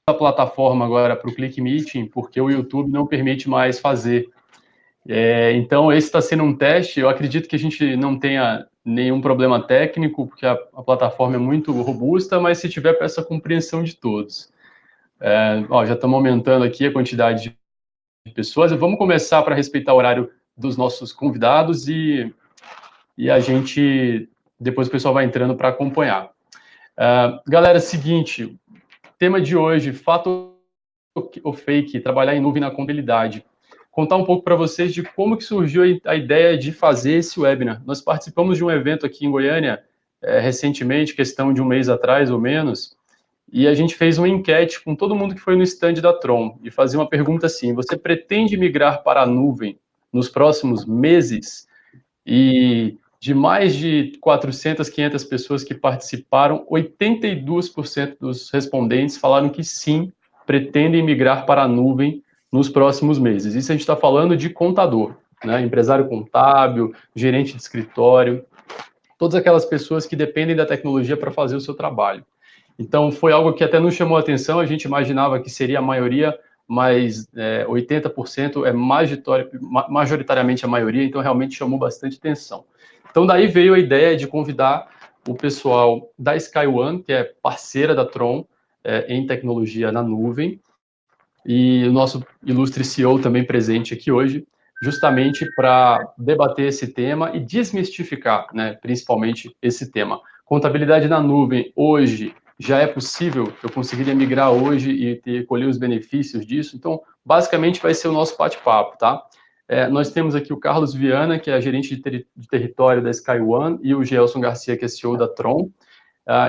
a plataforma agora para o Click Meeting, porque o YouTube não permite mais fazer. Então, esse está sendo um teste. Eu acredito que a gente não tenha nenhum problema técnico, porque a plataforma é muito robusta, mas se tiver, peço a compreensão de todos. Já estamos aumentando aqui a quantidade de pessoas. Vamos começar para respeitar o horário dos nossos convidados e a gente, depois o pessoal vai entrando para acompanhar. Galera, seguinte, tema de hoje, fato ou fake, trabalhar em nuvem na contabilidade. Contar um pouco para vocês de como que surgiu a ideia de fazer esse webinar. Nós participamos de um evento aqui em Goiânia, recentemente, questão de um mês atrás ou menos, e a gente fez uma enquete com todo mundo que foi no stand da Tron, e fazia uma pergunta assim: você pretende migrar para a nuvem nos próximos meses? E de mais de 400, 500 pessoas que participaram, 82% dos respondentes falaram que sim, pretendem migrar para a nuvem nos próximos meses. Isso a gente está falando de contador, né? Empresário contábil, gerente de escritório, todas aquelas pessoas que dependem da tecnologia para fazer o seu trabalho. Então, foi algo que até nos chamou a atenção, a gente imaginava que seria a maioria, mas 80% é majoritariamente a maioria, então realmente chamou bastante atenção. Então, daí veio a ideia de convidar o pessoal da SkyOne, que é parceira da Tron em tecnologia na nuvem, e o nosso ilustre CEO também presente aqui hoje, justamente para debater esse tema e desmistificar, né, principalmente esse tema. Contabilidade na nuvem, hoje, já é possível? Eu conseguiria migrar hoje e colher os benefícios disso? Então, basicamente, vai ser o nosso bate-papo, tá? Nós temos aqui o Carlos Viana, que é gerente de território da SkyOne, e o Gelson Garcia, que é CEO da Tron.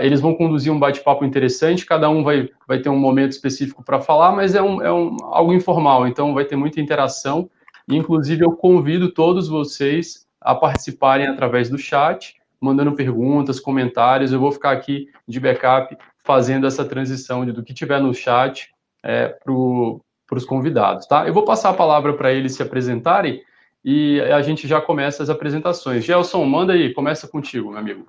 Eles vão conduzir um bate-papo interessante, cada um vai ter um momento específico para falar, mas é algo informal, então vai ter muita interação, e inclusive eu convido todos vocês a participarem através do chat, mandando perguntas, comentários. Eu vou ficar aqui de backup fazendo essa transição do que tiver no chat para os convidados, tá? Eu vou passar a palavra para eles se apresentarem e a gente já começa as apresentações. Gelson, manda aí, começa contigo, meu amigo.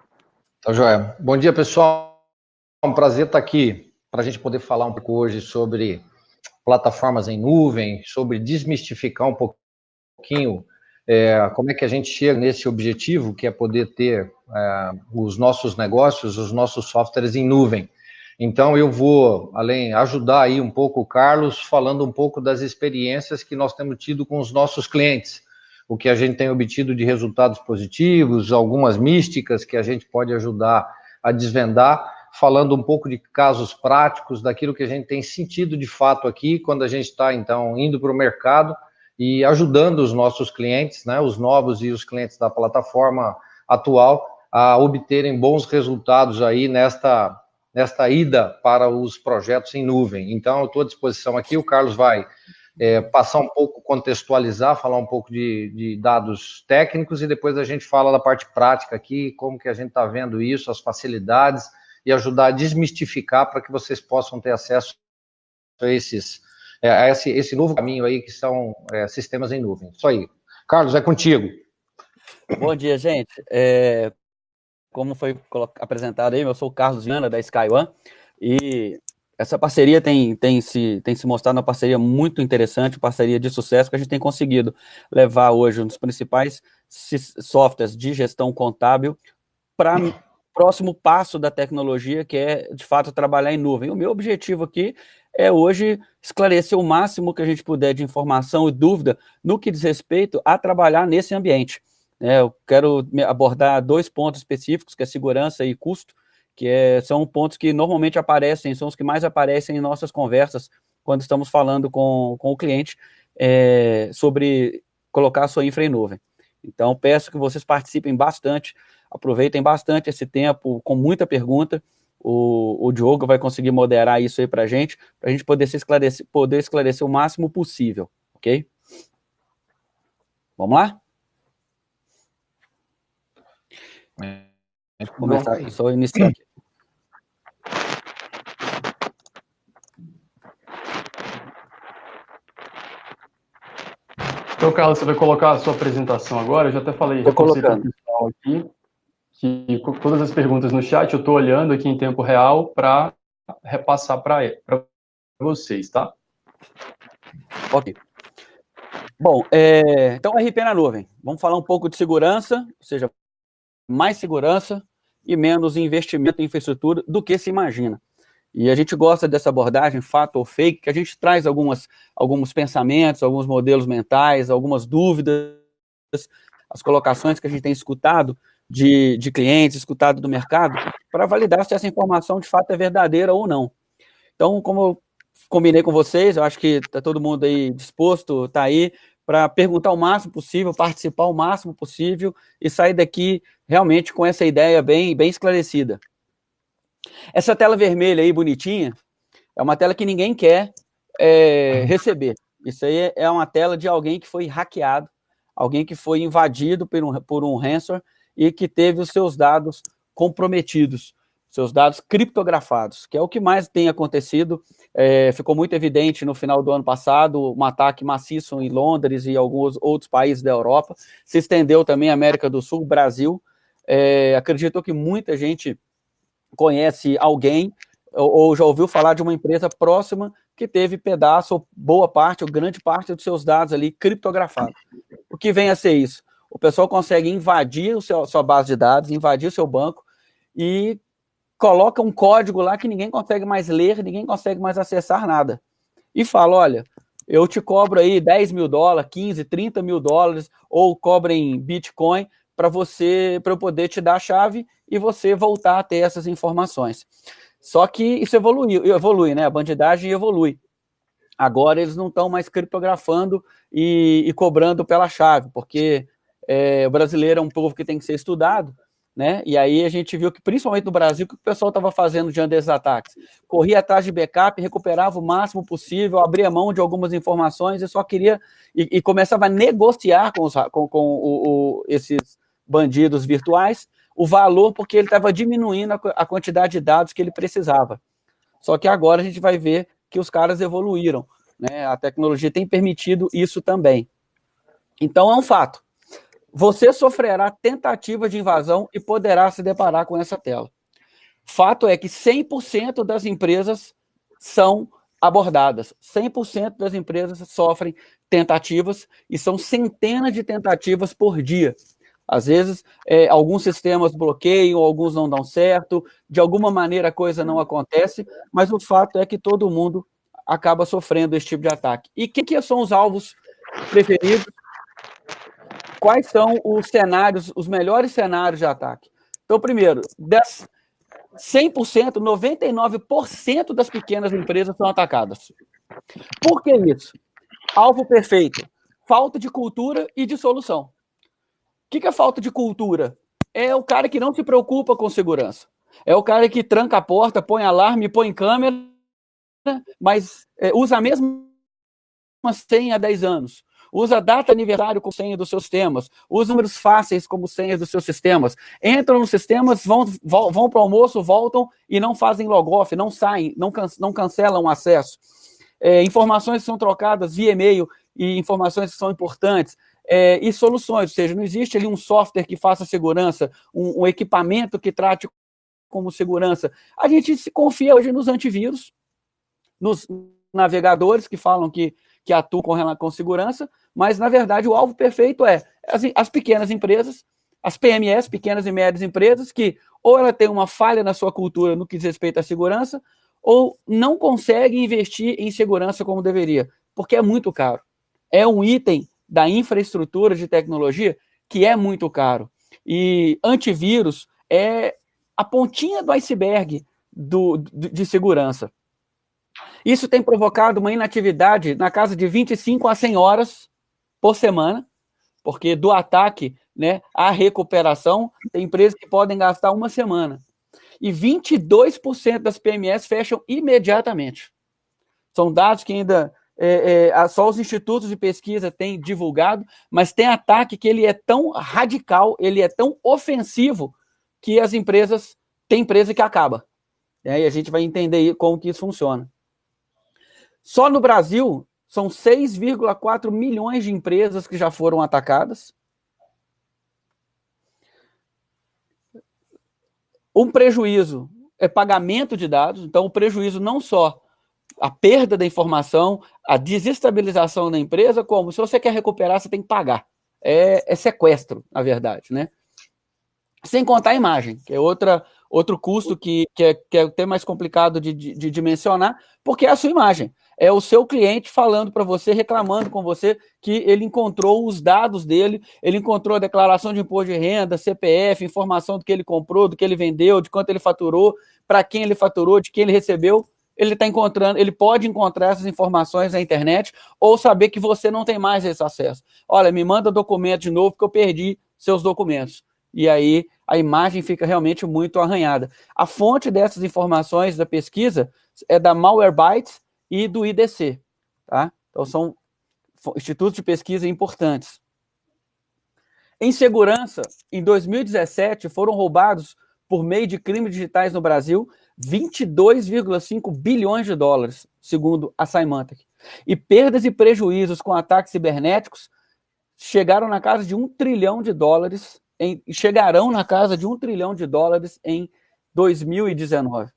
Tá joia. Bom dia, pessoal. É um prazer estar aqui para a gente poder falar um pouco hoje sobre plataformas em nuvem, sobre desmistificar um pouquinho como é que a gente chega nesse objetivo, que é poder ter os nossos negócios, os nossos softwares em nuvem. Então, eu vou, ajudar aí um pouco o Carlos, falando um pouco das experiências que nós temos tido com os nossos clientes, o que a gente tem obtido de resultados positivos, algumas místicas que a gente pode ajudar a desvendar, falando um pouco de casos práticos, daquilo que a gente tem sentido de fato aqui, quando a gente está, então, indo para o mercado e ajudando os nossos clientes, né, os novos e os clientes da plataforma atual, a obterem bons resultados aí nesta ida para os projetos em nuvem. Então, eu estou à disposição aqui, o Carlos vai passar um pouco, contextualizar, falar um pouco de dados técnicos e depois a gente fala da parte prática aqui, como que a gente está vendo isso, as facilidades e ajudar a desmistificar para que vocês possam ter acesso a esse novo caminho aí que são sistemas em nuvem. Isso aí. Carlos, é contigo. Bom dia, gente. Como foi apresentado aí, eu sou o Carlos Viana, da SkyOne, e essa parceria tem se mostrado uma parceria muito interessante, parceria de sucesso, que a gente tem conseguido levar hoje um dos principais softwares de gestão contábil para o próximo passo da tecnologia, que é, de fato, trabalhar em nuvem. O meu objetivo aqui é hoje esclarecer o máximo que a gente puder de informação e dúvida no que diz respeito a trabalhar nesse ambiente. Eu quero abordar 2 pontos específicos, que é segurança e custo, que são pontos que normalmente aparecem, são os que mais aparecem em nossas conversas, quando estamos falando com o cliente sobre colocar a sua infra em nuvem. Então, peço que vocês participem bastante, aproveitem bastante esse tempo com muita pergunta. O Diogo vai conseguir moderar isso aí para a gente poder esclarecer o máximo possível, ok? Vamos lá? Vou começar, só iniciar aqui. Então, Carlos, você vai colocar a sua apresentação agora. Eu já até falei para o pessoal aqui que todas as perguntas no chat eu estou olhando aqui em tempo real para repassar para vocês, tá? Ok. Bom, então RP na nuvem. Vamos falar um pouco de segurança, ou seja, mais segurança e menos investimento em infraestrutura do que se imagina. E a gente gosta dessa abordagem, fato ou fake, que a gente traz alguns pensamentos, alguns modelos mentais, algumas dúvidas, as colocações que a gente tem escutado de clientes, escutado do mercado, para validar se essa informação de fato é verdadeira ou não. Então, como eu combinei com vocês, eu acho que está todo mundo aí disposto, está aí para perguntar o máximo possível, participar o máximo possível e sair daqui realmente com essa ideia bem esclarecida. Essa tela vermelha aí, bonitinha, é uma tela que ninguém quer receber. Isso aí é uma tela de alguém que foi hackeado, alguém que foi invadido por um ransomware e que teve os seus dados comprometidos, seus dados criptografados, que é o que mais tem acontecido. Ficou muito evidente no final do ano passado, um ataque maciço em Londres e alguns outros países da Europa, se estendeu também à América do Sul, Brasil. Acredito que muita gente conhece alguém ou já ouviu falar de uma empresa próxima que teve pedaço, ou boa parte, ou grande parte dos seus dados ali criptografados. O que vem a ser isso? O pessoal consegue invadir sua base de dados, invadir o seu banco e coloca um código lá que ninguém consegue mais ler, ninguém consegue mais acessar nada. E fala, olha, eu te cobro aí 10 mil dólares, 15, 30 mil dólares, ou cobro em Bitcoin para eu poder te dar a chave e você voltar a ter essas informações. Só que isso evolui, né? A bandidagem evolui. Agora eles não estão mais criptografando e cobrando pela chave, porque o brasileiro é um povo que tem que ser estudado, né? E aí a gente viu que, principalmente no Brasil, o que o pessoal estava fazendo diante desses ataques? Corria atrás de backup, recuperava o máximo possível, abria mão de algumas informações e só queria... E começava a negociar com esses bandidos virtuais o valor, porque ele estava diminuindo a quantidade de dados que ele precisava. Só que agora a gente vai ver que os caras evoluíram, né? A tecnologia tem permitido isso também. Então é um fato. Você sofrerá tentativa de invasão e poderá se deparar com essa tela. Fato é que 100% das empresas são abordadas. 100% das empresas sofrem tentativas e são centenas de tentativas por dia. Às vezes, alguns sistemas bloqueiam, alguns não dão certo, de alguma maneira a coisa não acontece, mas o fato é que todo mundo acaba sofrendo esse tipo de ataque. E quem são os alvos preferidos? Quais são os cenários, os melhores cenários de ataque? Então, primeiro, 100%, 99% das pequenas empresas são atacadas. Por que isso? Alvo perfeito, falta de cultura e de solução. O que é falta de cultura? É o cara que não se preocupa com segurança. É o cara que tranca a porta, põe alarme, põe câmera, mas usa a mesma senha há 10 anos. Usa a data aniversário como senha dos seus sistemas. Usa números fáceis como senha dos seus sistemas. Entram nos sistemas, vão para o almoço, voltam e não fazem log-off, não saem, não cancelam o acesso. Informações que são trocadas via e-mail e informações que são importantes. E soluções, ou seja, não existe ali um software que faça segurança, um equipamento que trate como segurança. A gente se confia hoje nos antivírus, nos navegadores que falam que atuam com segurança, mas, na verdade, o alvo perfeito é as pequenas empresas, as PMEs, pequenas e médias empresas, que ou ela tem uma falha na sua cultura no que diz respeito à segurança, ou não consegue investir em segurança como deveria, porque é muito caro. É um item da infraestrutura de tecnologia que é muito caro. Antivírus é a pontinha do iceberg de segurança. Isso tem provocado uma inatividade na casa de 25 a 100 horas por semana, porque do ataque, né, à recuperação, tem empresas que podem gastar uma semana. E 22% das PMEs fecham imediatamente. São dados que ainda só os institutos de pesquisa têm divulgado, mas tem ataque que ele é tão radical, ele é tão ofensivo, que tem empresa que acaba. E a gente vai entender como que isso funciona. Só no Brasil, são 6,4 milhões de empresas que já foram atacadas. Um prejuízo é pagamento de dados, então o prejuízo não só a perda da informação, a desestabilização da empresa, como se você quer recuperar, você tem que pagar. É sequestro, na verdade, né? Sem contar a imagem, que é outro custo que é até mais complicado de dimensionar, porque é a sua imagem. É o seu cliente falando para você, reclamando com você que ele encontrou os dados dele, ele encontrou a declaração de imposto de renda, CPF, informação do que ele comprou, do que ele vendeu, de quanto ele faturou, para quem ele faturou, de quem ele recebeu. Ele está encontrando, ele pode encontrar essas informações na internet ou saber que você não tem mais esse acesso. Olha, me manda documento de novo porque eu perdi seus documentos. E aí a imagem fica realmente muito arranhada. A fonte dessas informações da pesquisa é da Malwarebytes e do IDC. Tá? Então são institutos de pesquisa importantes. Em segurança, em 2017 foram roubados, por meio de crimes digitais no Brasil, 22,5 bilhões de dólares, segundo a Symantec. E perdas e prejuízos com ataques cibernéticos chegaram na casa de $1 trilhão, chegarão na casa de $1 trilhão em 2019.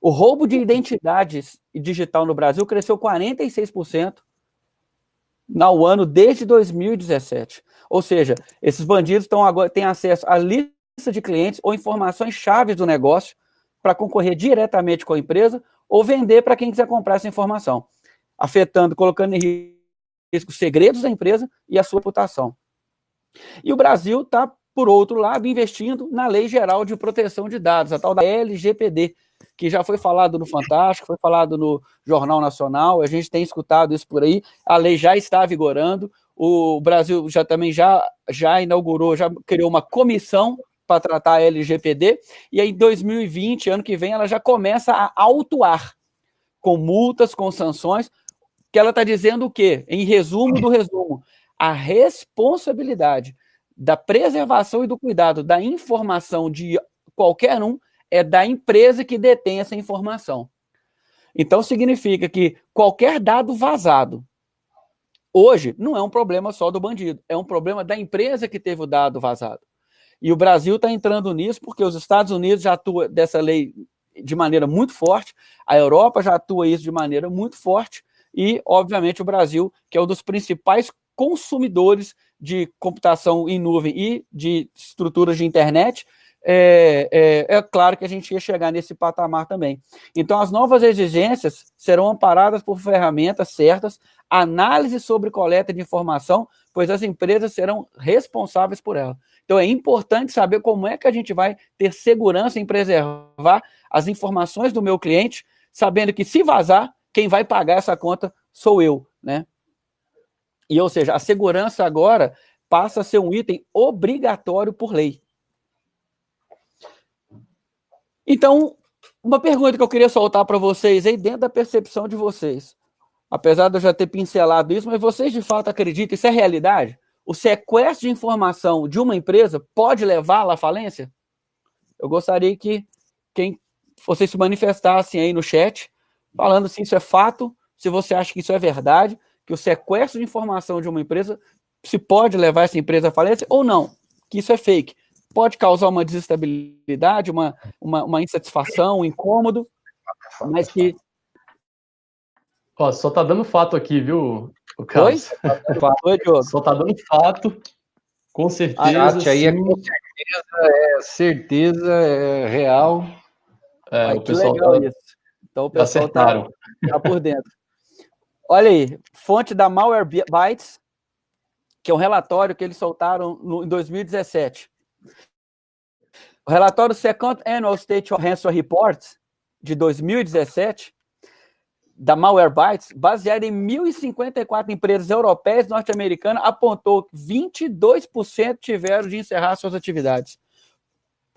O roubo de identidades digital no Brasil cresceu 46% no ano desde 2017. Ou seja, esses bandidos têm acesso à lista de clientes ou informações chaves do negócio para concorrer diretamente com a empresa ou vender para quem quiser comprar essa informação, afetando, colocando em risco os segredos da empresa e a sua reputação. E o Brasil está, por outro lado, investindo na Lei Geral de Proteção de Dados, a tal da LGPD, que já foi falado no Fantástico, foi falado no Jornal Nacional, a gente tem escutado isso por aí, a lei já está vigorando, o Brasil já inaugurou, já criou uma comissão para tratar a LGPD, e aí em 2020, ano que vem, ela já começa a autuar, com multas, com sanções, que ela está dizendo o quê? Em resumo do resumo, a responsabilidade da preservação e do cuidado da informação de qualquer um é da empresa que detém essa informação. Então, significa que qualquer dado vazado, hoje, não é um problema só do bandido, é um problema da empresa que teve o dado vazado. E o Brasil está entrando nisso porque os Estados Unidos já atuam dessa lei de maneira muito forte, a Europa já atua isso de maneira muito forte e, obviamente, o Brasil, que é um dos principais consumidores de computação em nuvem e de estruturas de internet, é claro que a gente ia chegar nesse patamar também. Então, as novas exigências serão amparadas por ferramentas certas, análise sobre coleta de informação, pois as empresas serão responsáveis por ela. Então, é importante saber como é que a gente vai ter segurança em preservar as informações do meu cliente, sabendo que se vazar, quem vai pagar essa conta sou eu, né? E, ou seja, a segurança agora passa a ser um item obrigatório por lei. Então, uma pergunta que eu queria soltar para vocês aí, dentro da percepção de vocês. Apesar de eu já ter pincelado isso, mas vocês de fato acreditam, isso é realidade? O sequestro de informação de uma empresa pode levá-la à falência? Eu gostaria que vocês se manifestassem aí no chat, falando se isso é fato, se você acha que isso é verdade, que o sequestro de informação de uma empresa se pode levar essa empresa à falência ou não, que isso é fake. Pode causar uma desestabilidade, uma insatisfação, um incômodo, mas que... Ó, só tá dando fato aqui, viu, o Carlos? Oi, Diogo. Só tá dando fato, com certeza. Chat aí é com certeza, é real. O pessoal legal isso. Então o pessoal tá por dentro. Olha aí, fonte da Malwarebytes, que é um relatório que eles soltaram em 2017. O relatório Second Annual State of Ransomware Report, de 2017, da Malwarebytes, baseado em 1.054 empresas europeias e norte-americanas, apontou que 22% tiveram de encerrar suas atividades.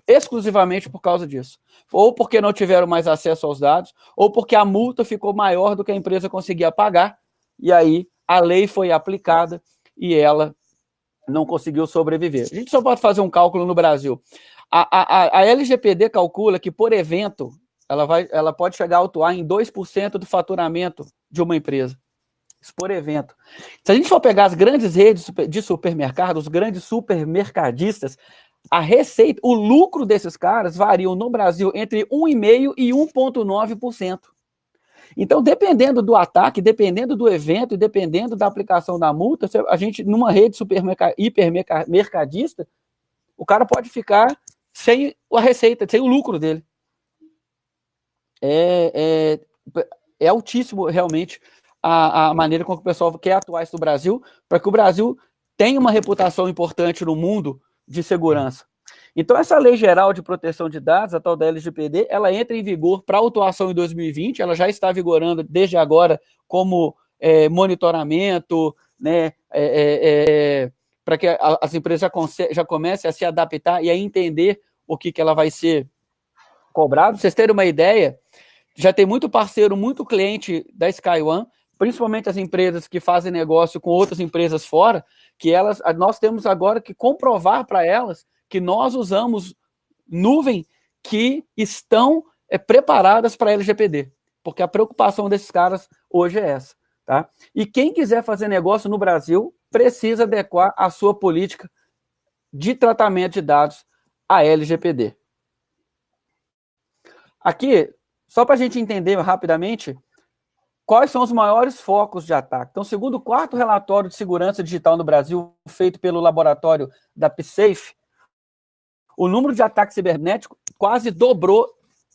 Exclusivamente por causa disso. Ou porque não tiveram mais acesso aos dados, ou porque a multa ficou maior do que a empresa conseguia pagar, e aí a lei foi aplicada e ela não conseguiu sobreviver. A gente só pode fazer um cálculo no Brasil. A LGPD calcula que, por evento, ela pode chegar a autuar em 2% do faturamento de uma empresa. Isso por evento. Se a gente for pegar as grandes redes de supermercados, os grandes supermercadistas, a receita, o lucro desses caras variam no Brasil entre 1,5% e 1,9%. Então, dependendo do ataque, dependendo do evento e dependendo da aplicação da multa, a gente, numa rede hipermercadista, o cara pode ficar sem a receita, sem o lucro dele. É altíssimo, realmente, a maneira como o pessoal quer atuar isso no Brasil, para que o Brasil tenha uma reputação importante no mundo de segurança. Então, essa Lei Geral de Proteção de Dados, a tal da LGPD, ela entra em vigor para autuação em 2020, ela já está vigorando desde agora como monitoramento, né, para que as empresas já comecem a se adaptar e a entender o que ela vai ser cobrado. Pra vocês terem uma ideia, já tem muito parceiro, muito cliente da SkyOne, principalmente as empresas que fazem negócio com outras empresas fora, que nós temos agora que comprovar para elas que nós usamos nuvem que estão preparadas para a LGPD, porque a preocupação desses caras hoje é essa. Tá? E quem quiser fazer negócio no Brasil precisa adequar a sua política de tratamento de dados à LGPD. Aqui, só para a gente entender rapidamente, quais são os maiores focos de ataque. Então, segundo o 4º relatório de segurança digital no Brasil, feito pelo laboratório da PSAFE, o número de ataques cibernéticos quase dobrou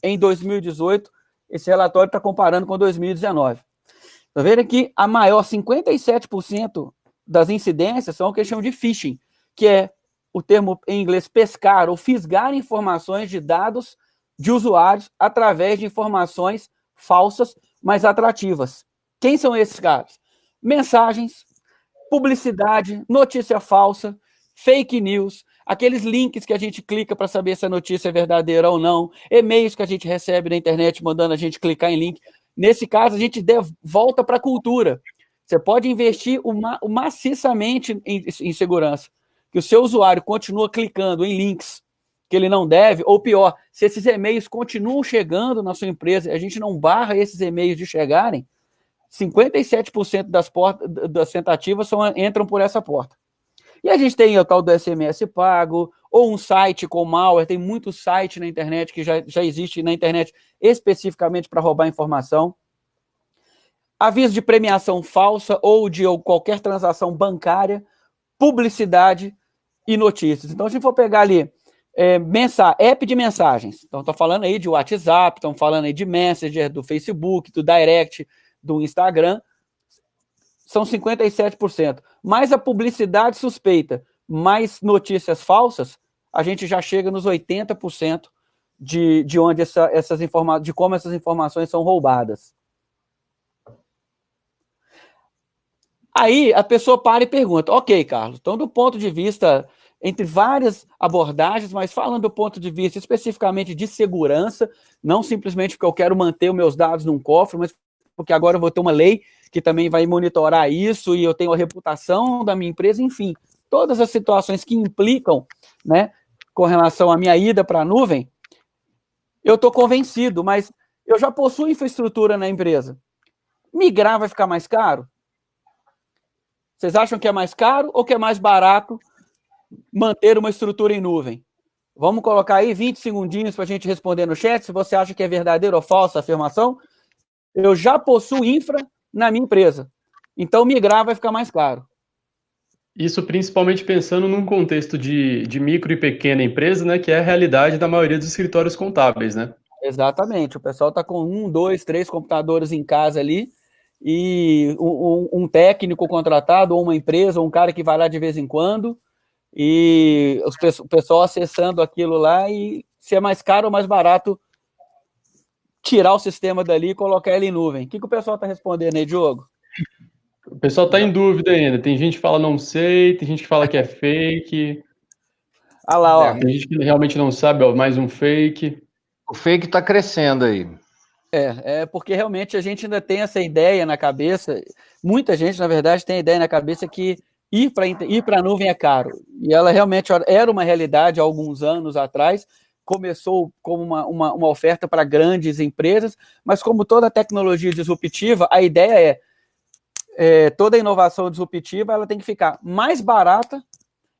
em 2018. Esse relatório está comparando com 2019. Está vendo aqui? A maior, 57% das incidências são o que eles chamam de phishing, que é o termo em inglês pescar ou fisgar informações de dados de usuários através de informações falsas, mas atrativas. Quem são esses caras? Mensagens, publicidade, notícia falsa, fake news, aqueles links que a gente clica para saber se a notícia é verdadeira ou não, e-mails que a gente recebe na internet mandando a gente clicar em link. Nesse caso, a gente volta para a cultura. Você pode investir maciçamente em segurança, que o seu usuário continua clicando em links que ele não deve, ou pior, se esses e-mails continuam chegando na sua empresa, a gente não barra esses e-mails de chegarem, 57% das tentativas entram por essa porta. E a gente tem o tal do SMS pago, ou um site com malware, tem muito site na internet que já existe na internet especificamente para roubar informação. Aviso de premiação falsa ou de qualquer transação bancária, publicidade e notícias. Então, se for pegar ali app de mensagens, então estou falando aí de WhatsApp, estão falando aí de Messenger, do Facebook, do Direct, do Instagram, são 57%. Mais a publicidade suspeita, mais notícias falsas, a gente já chega nos 80% de onde de como essas informações são roubadas. Aí a pessoa para e pergunta, ok, Carlos, então do ponto de vista, entre várias abordagens, mas falando do ponto de vista especificamente de segurança, não simplesmente porque eu quero manter os meus dados num cofre, mas porque agora eu vou ter uma lei que também vai monitorar isso e eu tenho a reputação da minha empresa, enfim, todas as situações que implicam, né, com relação à minha ida para a nuvem, eu estou convencido, mas eu já possuo infraestrutura na empresa. Migrar vai ficar mais caro? Vocês acham que é mais caro ou que é mais barato manter uma estrutura em nuvem? Vamos colocar aí 20 segundinhos para a gente responder no chat, se você acha que é verdadeira ou falsa a afirmação. Eu já possuo infra na minha empresa, então migrar vai ficar mais caro. Isso principalmente pensando num contexto de micro e pequena empresa, né, que é a realidade da maioria dos escritórios contábeis, né? Exatamente, o pessoal está com 1, 2, 3 computadores em casa ali, e um técnico contratado, ou uma empresa, ou um cara que vai lá de vez em quando, e o pessoal acessando aquilo lá, e se é mais caro ou mais barato tirar o sistema dali e colocar ele em nuvem. O que o pessoal está respondendo aí, Diogo? O pessoal está em dúvida ainda. Tem gente que fala não sei, tem gente que fala que é fake. Ah lá, ó. Tem gente que realmente não sabe, ó, mais um fake. O fake está crescendo aí. Porque realmente a gente ainda tem essa ideia na cabeça, muita gente, na verdade, tem a ideia na cabeça que ir para a nuvem é caro. E ela realmente era uma realidade há alguns anos atrás, começou como uma oferta para grandes empresas, mas como toda tecnologia disruptiva, a ideia toda inovação disruptiva ela tem que ficar mais barata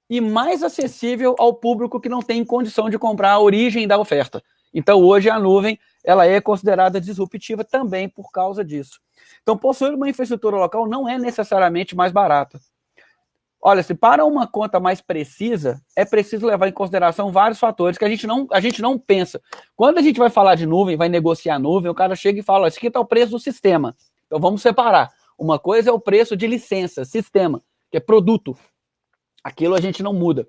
e mais acessível ao público que não tem condição de comprar a origem da oferta. Então, hoje, a nuvem ela é considerada disruptiva também por causa disso. Então, possuir uma infraestrutura local não é necessariamente mais barata. Olha, se para uma conta mais precisa, é preciso levar em consideração vários fatores que a gente não pensa. Quando a gente vai falar de nuvem, vai negociar nuvem, o cara chega e fala, esse aqui está o preço do sistema. Então vamos separar. Uma coisa é o preço de licença, sistema, que é produto. Aquilo a gente não muda.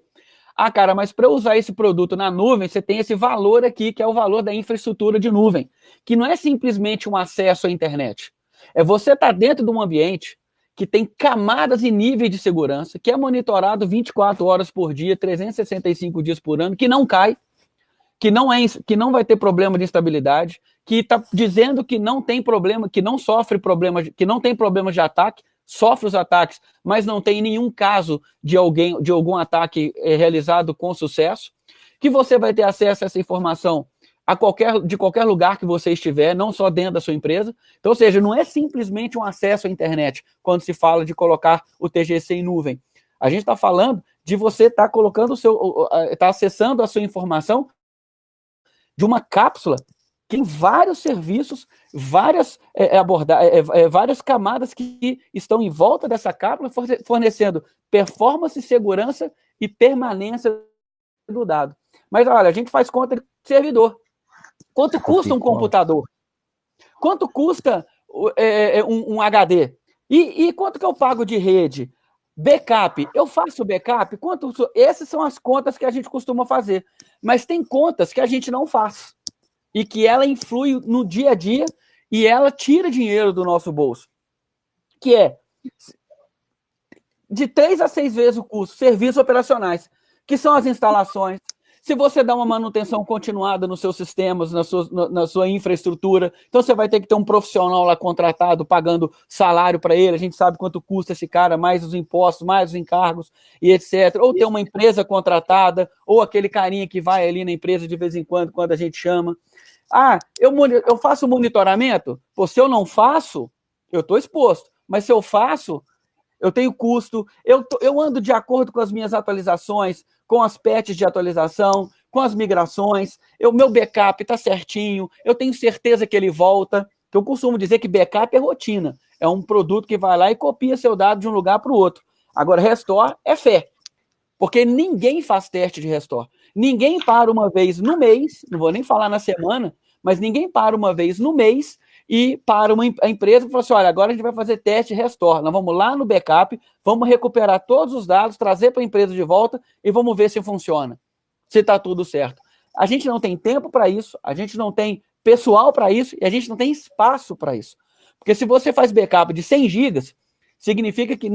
Ah, cara, mas para usar esse produto na nuvem, você tem esse valor aqui, que é o valor da infraestrutura de nuvem, que não é simplesmente um acesso à internet. É você estar dentro de um ambiente que tem camadas e níveis de segurança, que é monitorado 24 horas por dia, 365 dias por ano, que não cai, que não vai ter problema de instabilidade, que está dizendo que não tem problema, que não sofre problemas, que não tem problemas de ataque, sofre os ataques, mas não tem nenhum caso de algum ataque realizado com sucesso, que você vai ter acesso a essa informação de qualquer lugar que você estiver, não só dentro da sua empresa. Então, ou seja, não é simplesmente um acesso à internet quando se fala de colocar o TGC em nuvem. A gente está falando de você estar colocando está acessando a sua informação de uma cápsula que tem vários serviços, várias camadas que estão em volta dessa cápsula, fornecendo performance, segurança e permanência do dado. Mas olha, a gente faz conta de servidor. Quanto custa um computador? Quanto custa um HD? E quanto que eu pago de rede? Backup. Eu faço backup? Essas são as contas que a gente costuma fazer. Mas tem contas que a gente não faz. E que ela influi no dia a dia e ela tira dinheiro do nosso bolso. Que é de 3 a 6 vezes o custo. Serviços operacionais, que são as instalações. Se você dá uma manutenção continuada nos seus sistemas, na sua infraestrutura, então você vai ter que ter um profissional lá contratado, pagando salário para ele, a gente sabe quanto custa esse cara, mais os impostos, mais os encargos e etc. Ou ter uma empresa contratada, ou aquele carinha que vai ali na empresa de vez em quando a gente chama. Ah, eu faço monitoramento? Pô, se eu não faço, eu estou exposto. Mas se eu faço, eu tenho custo, eu ando de acordo com as minhas atualizações, com as patches de atualização, com as migrações, meu backup está certinho, eu tenho certeza que ele volta. Eu costumo dizer que backup é rotina, é um produto que vai lá e copia seu dado de um lugar para o outro. Agora, restore é fé, porque ninguém faz teste de restore. Ninguém para uma vez no mês, não vou nem falar na semana, mas ninguém para uma vez no mês e para a empresa e fala assim, olha, agora a gente vai fazer teste restore, nós vamos lá no backup, vamos recuperar todos os dados, trazer para a empresa de volta e vamos ver se funciona, se está tudo certo. A gente não tem tempo para isso, a gente não tem pessoal para isso e a gente não tem espaço para isso. Porque se você faz backup de 100 gigas, significa que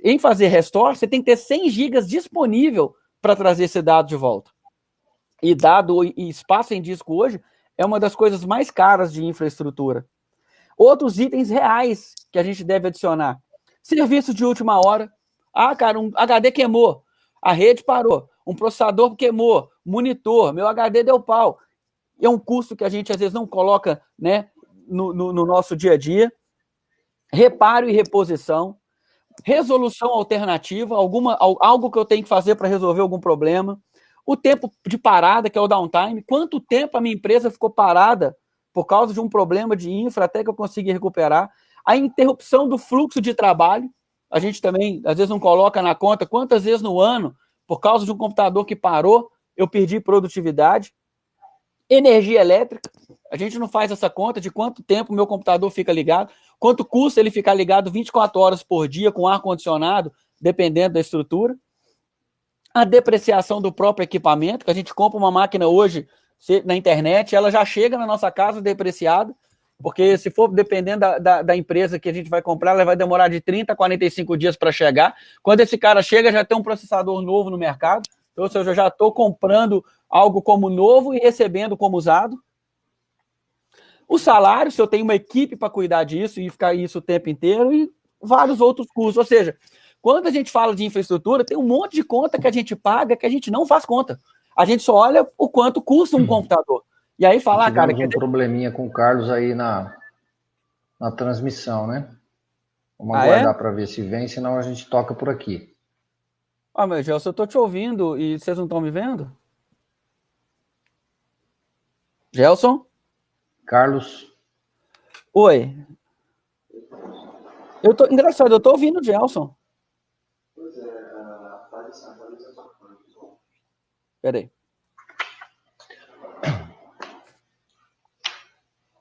em fazer restore, você tem que ter 100 gigas disponível para trazer esse dado de volta. E dado e espaço em disco hoje é uma das coisas mais caras de infraestrutura. Outros itens reais que a gente deve adicionar. Serviços de última hora. Ah, cara, um HD queimou. A rede parou. Um processador queimou. Monitor. Meu HD deu pau. É um custo que a gente, às vezes, não coloca, né, no nosso dia a dia. Reparo e reposição. Resolução alternativa. Algo que eu tenho que fazer para resolver algum problema. O tempo de parada, que é o downtime. Quanto tempo a minha empresa ficou parada por causa de um problema de infra até que eu consegui recuperar. A interrupção do fluxo de trabalho. A gente também, às vezes, não coloca na conta quantas vezes no ano, por causa de um computador que parou, eu perdi produtividade. Energia elétrica. A gente não faz essa conta de quanto tempo o meu computador fica ligado, quanto custa ele ficar ligado 24 horas por dia com ar-condicionado, dependendo da estrutura. A depreciação do próprio equipamento, que a gente compra uma máquina hoje na internet, ela já chega na nossa casa depreciada, porque se for dependendo da empresa que a gente vai comprar, ela vai demorar de 30 a 45 dias para chegar. Quando esse cara chega, já tem um processador novo no mercado, então, ou seja, eu já estou comprando algo como novo e recebendo como usado. O salário, se eu tenho uma equipe para cuidar disso e ficar isso o tempo inteiro, e vários outros custos. Ou seja, quando a gente fala de infraestrutura, tem um monte de conta que a gente paga que a gente não faz conta. A gente só olha o quanto custa um computador. E aí fala, cara... Tivemos um probleminha com o Carlos aí na transmissão, né? Vamos aguardar para ver se vem, senão a gente toca por aqui. Ah, meu Gelson, eu tô te ouvindo e vocês não estão me vendo? Gelson? Carlos. Oi. Engraçado, eu tô ouvindo o Gelson. Peraí.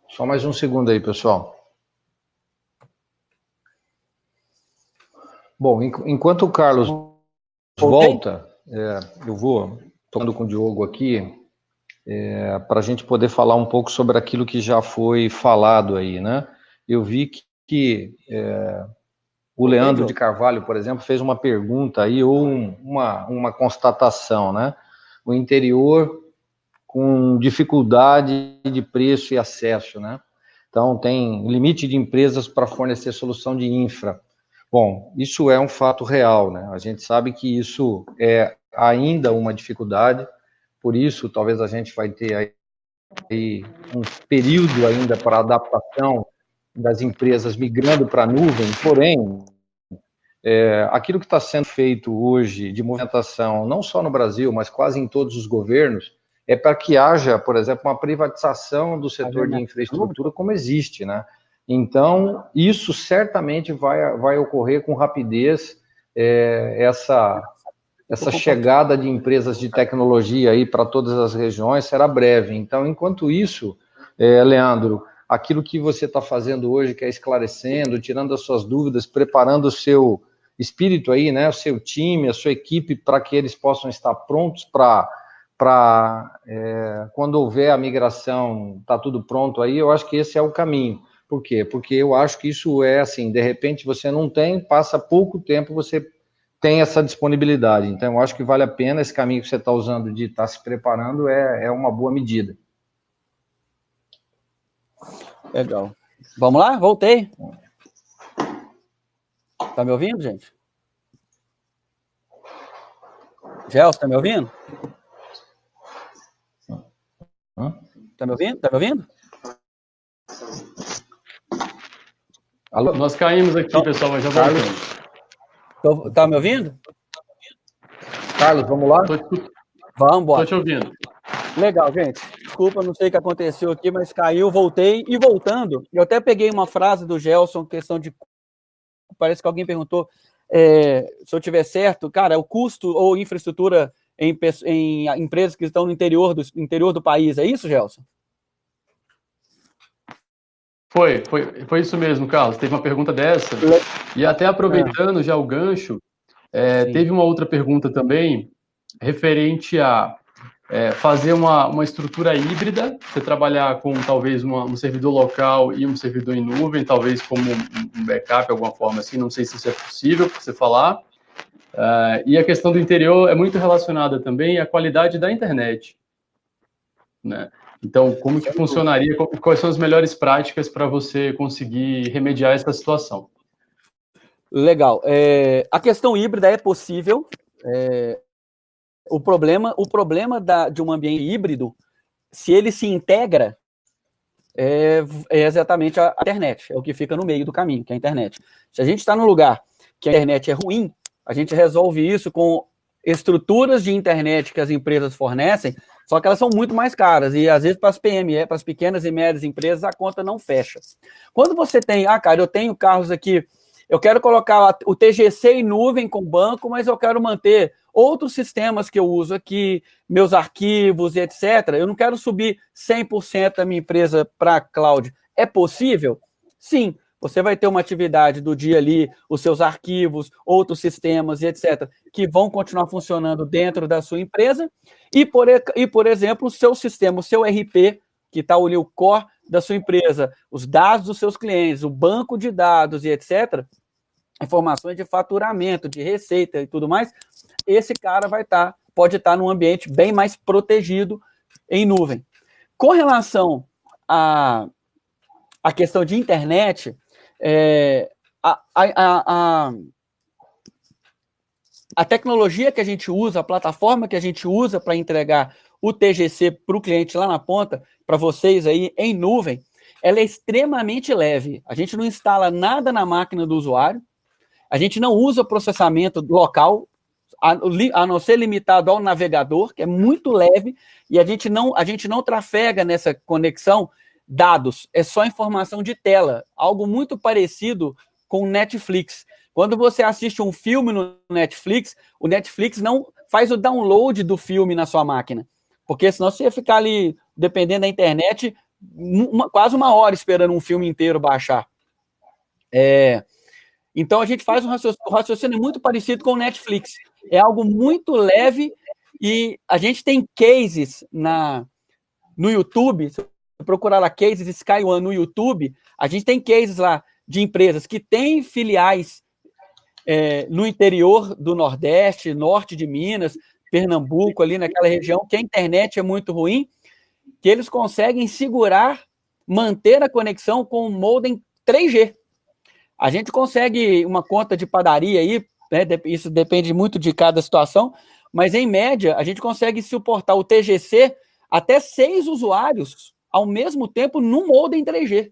Só mais um segundo aí, pessoal. Bom, enquanto o Carlos volta, eu vou tocando com o Diogo aqui, para a gente poder falar um pouco sobre aquilo que já foi falado aí, né? Eu vi que o Leandro de Carvalho, por exemplo, fez uma pergunta aí, ou uma constatação, né? O interior com dificuldade de preço e acesso, né? Então, tem limite de empresas para fornecer solução de infra. Bom, isso é um fato real, né? A gente sabe que isso é ainda uma dificuldade, por isso, talvez a gente vai ter aí um período ainda para adaptação das empresas migrando para a nuvem, porém, aquilo que está sendo feito hoje de movimentação, não só no Brasil, mas quase em todos os governos, é para que haja, por exemplo, uma privatização do setor de infraestrutura como existe, né? Então, isso certamente vai ocorrer com rapidez, essa chegada de empresas de tecnologia aí para todas as regiões será breve. Então, enquanto isso, Leandro, aquilo que você está fazendo hoje, que é esclarecendo, tirando as suas dúvidas, preparando o seu espírito aí, né, o seu time, a sua equipe, para que eles possam estar prontos para quando houver a migração, está tudo pronto aí, eu acho que esse é o caminho. Por quê? Porque eu acho que isso é assim, de repente você não tem, passa pouco tempo, você tem essa disponibilidade. Então, eu acho que vale a pena esse caminho que você está usando de estar se preparando, é uma boa medida. Legal. Vamos lá? Voltei. Tá me ouvindo, gente? Gelson, tá me ouvindo? Tá me ouvindo? Tá me ouvindo? Alô? Nós caímos aqui, pessoal, mas já voltamos. Tá me ouvindo? Carlos, vamos lá? Vamos embora. Tô te ouvindo. Legal, gente. Desculpa, não sei o que aconteceu aqui, mas caiu, voltei. E voltando, eu até peguei uma frase do Gelson, questão de... Parece que alguém perguntou se eu tiver certo. Cara, o custo ou infraestrutura em empresas que estão no interior do país. É isso, Gelson? Foi isso mesmo, Carlos. Teve uma pergunta dessa. E até aproveitando já o gancho, teve uma outra pergunta também referente a fazer uma estrutura híbrida, você trabalhar com talvez um servidor local e um servidor em nuvem, talvez como um backup, alguma forma assim, não sei se isso é possível para você falar. E a questão do interior é muito relacionada também à qualidade da internet, né? Então, como que funcionaria, quais são as melhores práticas para você conseguir remediar essa situação? Legal. A questão híbrida é possível. O problema de um ambiente híbrido, se ele se integra, é exatamente a internet, é o que fica no meio do caminho, que é a internet. Se a gente está num lugar que a internet é ruim, a gente resolve isso com estruturas de internet que as empresas fornecem, só que elas são muito mais caras, e às vezes para as PME, para as pequenas e médias empresas, a conta não fecha. Quando você tem, cara, eu tenho carros aqui, eu quero colocar o TGC em nuvem com banco, mas eu quero manter outros sistemas que eu uso aqui, meus arquivos e etc. Eu não quero subir 100% da minha empresa para a cloud. É possível? Sim. Você vai ter uma atividade do dia ali, os seus arquivos, outros sistemas e etc., que vão continuar funcionando dentro da sua empresa. E por exemplo, o seu sistema, o seu RP, que está ali o core da sua empresa, os dados dos seus clientes, o banco de dados e etc., informações de faturamento, de receita e tudo mais, esse cara pode estar num ambiente bem mais protegido em nuvem. Com relação à questão de internet, a tecnologia que a gente usa, a plataforma que a gente usa para entregar o TGC para o cliente lá na ponta, para vocês aí em nuvem, ela é extremamente leve. A gente não instala nada na máquina do usuário, a gente não usa processamento local, a não ser limitado ao navegador, que é muito leve, e a gente não trafega nessa conexão dados, é só informação de tela, algo muito parecido com o Netflix. Quando você assiste um filme no Netflix, o Netflix não faz o download do filme na sua máquina, porque senão você ia ficar ali, dependendo da internet, quase uma hora esperando um filme inteiro baixar. Então, a gente faz um raciocínio muito parecido com o Netflix. É algo muito leve e a gente tem cases no YouTube. Se você procurar lá cases SkyOne no YouTube, a gente tem cases lá de empresas que têm filiais no interior do Nordeste, norte de Minas, Pernambuco, ali naquela região, que a internet é muito ruim, que eles conseguem manter a conexão com o modem 3G. A gente consegue uma conta de padaria aí, né, isso depende muito de cada situação, mas em média a gente consegue suportar o TGC até 6 usuários ao mesmo tempo no modem 3G.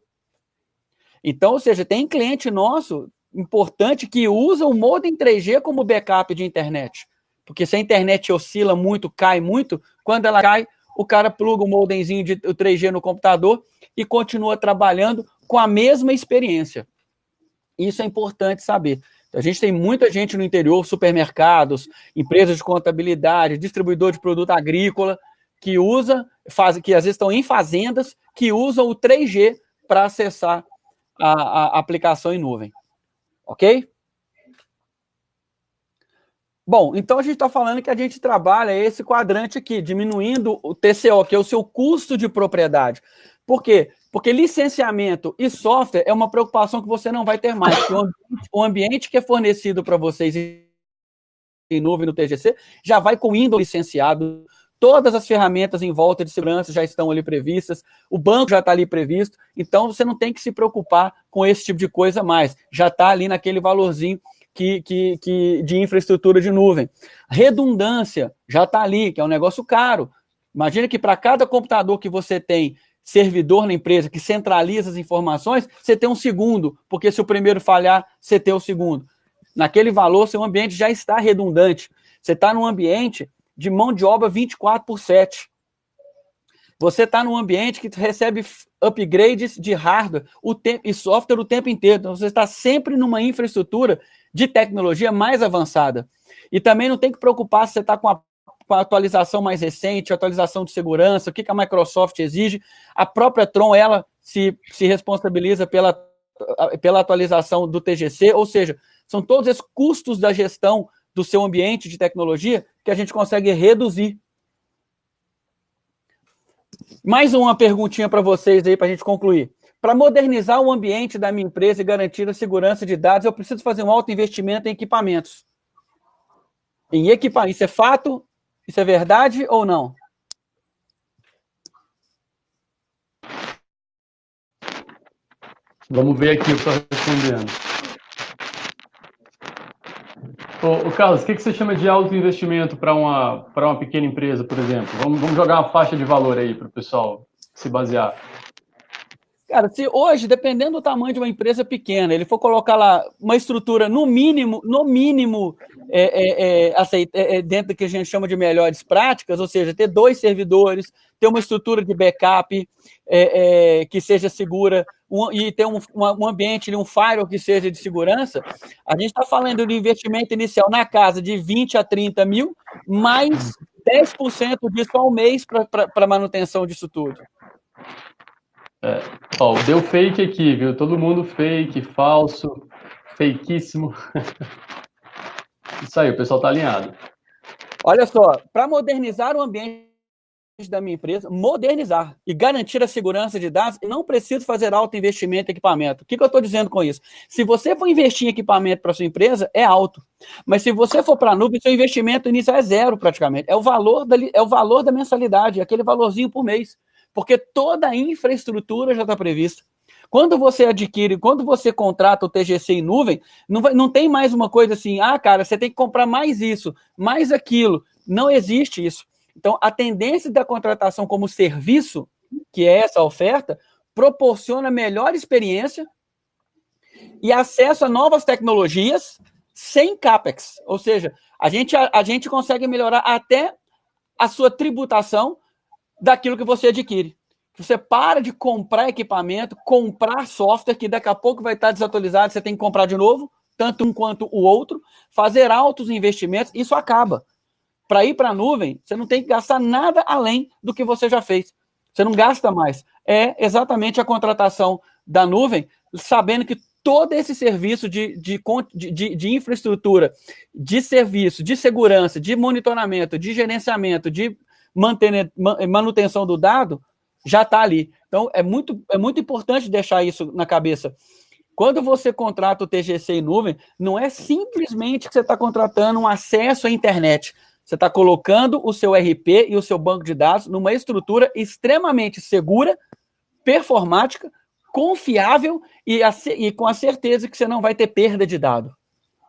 Então, ou seja, tem cliente nosso importante que usa o modem 3G como backup de internet. Porque se a internet oscila muito, cai muito, quando ela cai, o cara pluga o modemzinho de 3G no computador e continua trabalhando com a mesma experiência. Isso é importante saber. A gente tem muita gente no interior, supermercados, empresas de contabilidade, distribuidor de produto agrícola, que que às vezes estão em fazendas, que usam o 3G para acessar a aplicação em nuvem. Ok? Bom, então a gente está falando que a gente trabalha esse quadrante aqui, diminuindo o TCO, que é o seu custo de propriedade. Por quê? Porque licenciamento e software é uma preocupação que você não vai ter mais. O ambiente que é fornecido para vocês em nuvem no TGC já vai com Windows licenciado, todas as ferramentas em volta de segurança já estão ali previstas, o banco já está ali previsto, então você não tem que se preocupar com esse tipo de coisa mais. Já está ali naquele valorzinho de infraestrutura de nuvem. Redundância já está ali, que é um negócio caro. Imagina que para cada computador que você tem servidor na empresa que centraliza as informações, você tem um segundo, porque se o primeiro falhar, você tem o segundo. Naquele valor, seu ambiente já está redundante. Você está num ambiente de mão de obra 24/7. Você está num ambiente que recebe upgrades de hardware e software o tempo inteiro. Então, você está sempre numa infraestrutura de tecnologia mais avançada. E também não tem que preocupar se você está com a atualização mais recente, atualização de segurança, o que a Microsoft exige. A própria Tron, ela se responsabiliza pela atualização do TGC, ou seja, são todos esses custos da gestão do seu ambiente de tecnologia que a gente consegue reduzir. Mais uma perguntinha para vocês aí, para a gente concluir. Para modernizar o ambiente da minha empresa e garantir a segurança de dados, eu preciso fazer um alto investimento em equipamentos. Isso é fato? Isso é verdade ou não? Vamos ver aqui o que está respondendo. Ô, Carlos, o que você chama de alto investimento para uma pequena empresa, por exemplo? Vamos jogar uma faixa de valor aí para o pessoal se basear. Cara, se hoje, dependendo do tamanho de uma empresa pequena, ele for colocar lá uma estrutura no mínimo dentro do que a gente chama de melhores práticas, ou seja, ter 2 servidores, ter uma estrutura de backup que seja segura e ter um ambiente, um firewall que seja de segurança, a gente está falando de investimento inicial na casa de 20 a 30 mil, mais 10% disso ao mês para manutenção disso tudo. Deu fake aqui, viu? Todo mundo fake, falso, fakeíssimo. Isso aí, o pessoal tá alinhado. Olha só, para modernizar o ambiente da minha empresa, modernizar e garantir a segurança de dados, eu não preciso fazer alto investimento em equipamento. O que eu estou dizendo com isso? Se você for investir em equipamento para sua empresa, é alto. Mas se você for para a nuvem, seu investimento inicial é 0 praticamente. É o valor da mensalidade, aquele valorzinho por mês. Porque toda a infraestrutura já está prevista. Quando você contrata o TGC em nuvem, não tem mais uma coisa assim, cara, você tem que comprar mais isso, mais aquilo. Não existe isso. Então, a tendência da contratação como serviço, que é essa oferta, proporciona melhor experiência e acesso a novas tecnologias sem CAPEX. Ou seja, a gente consegue melhorar até a sua tributação daquilo que você adquire. Você para de comprar equipamento, comprar software que daqui a pouco vai estar desatualizado, você tem que comprar de novo, tanto um quanto o outro, fazer altos investimentos, isso acaba. Para ir para a nuvem, você não tem que gastar nada além do que você já fez. Você não gasta mais. É exatamente a contratação da nuvem, sabendo que todo esse serviço de infraestrutura, de serviço, de segurança, de monitoramento, de gerenciamento, de manutenção do dado, já está ali. Então, é muito importante deixar isso na cabeça. Quando você contrata o TGC em nuvem, não é simplesmente que você está contratando um acesso à internet. Você está colocando o seu RP e o seu banco de dados numa estrutura extremamente segura, performática, confiável e com a certeza que você não vai ter perda de dado.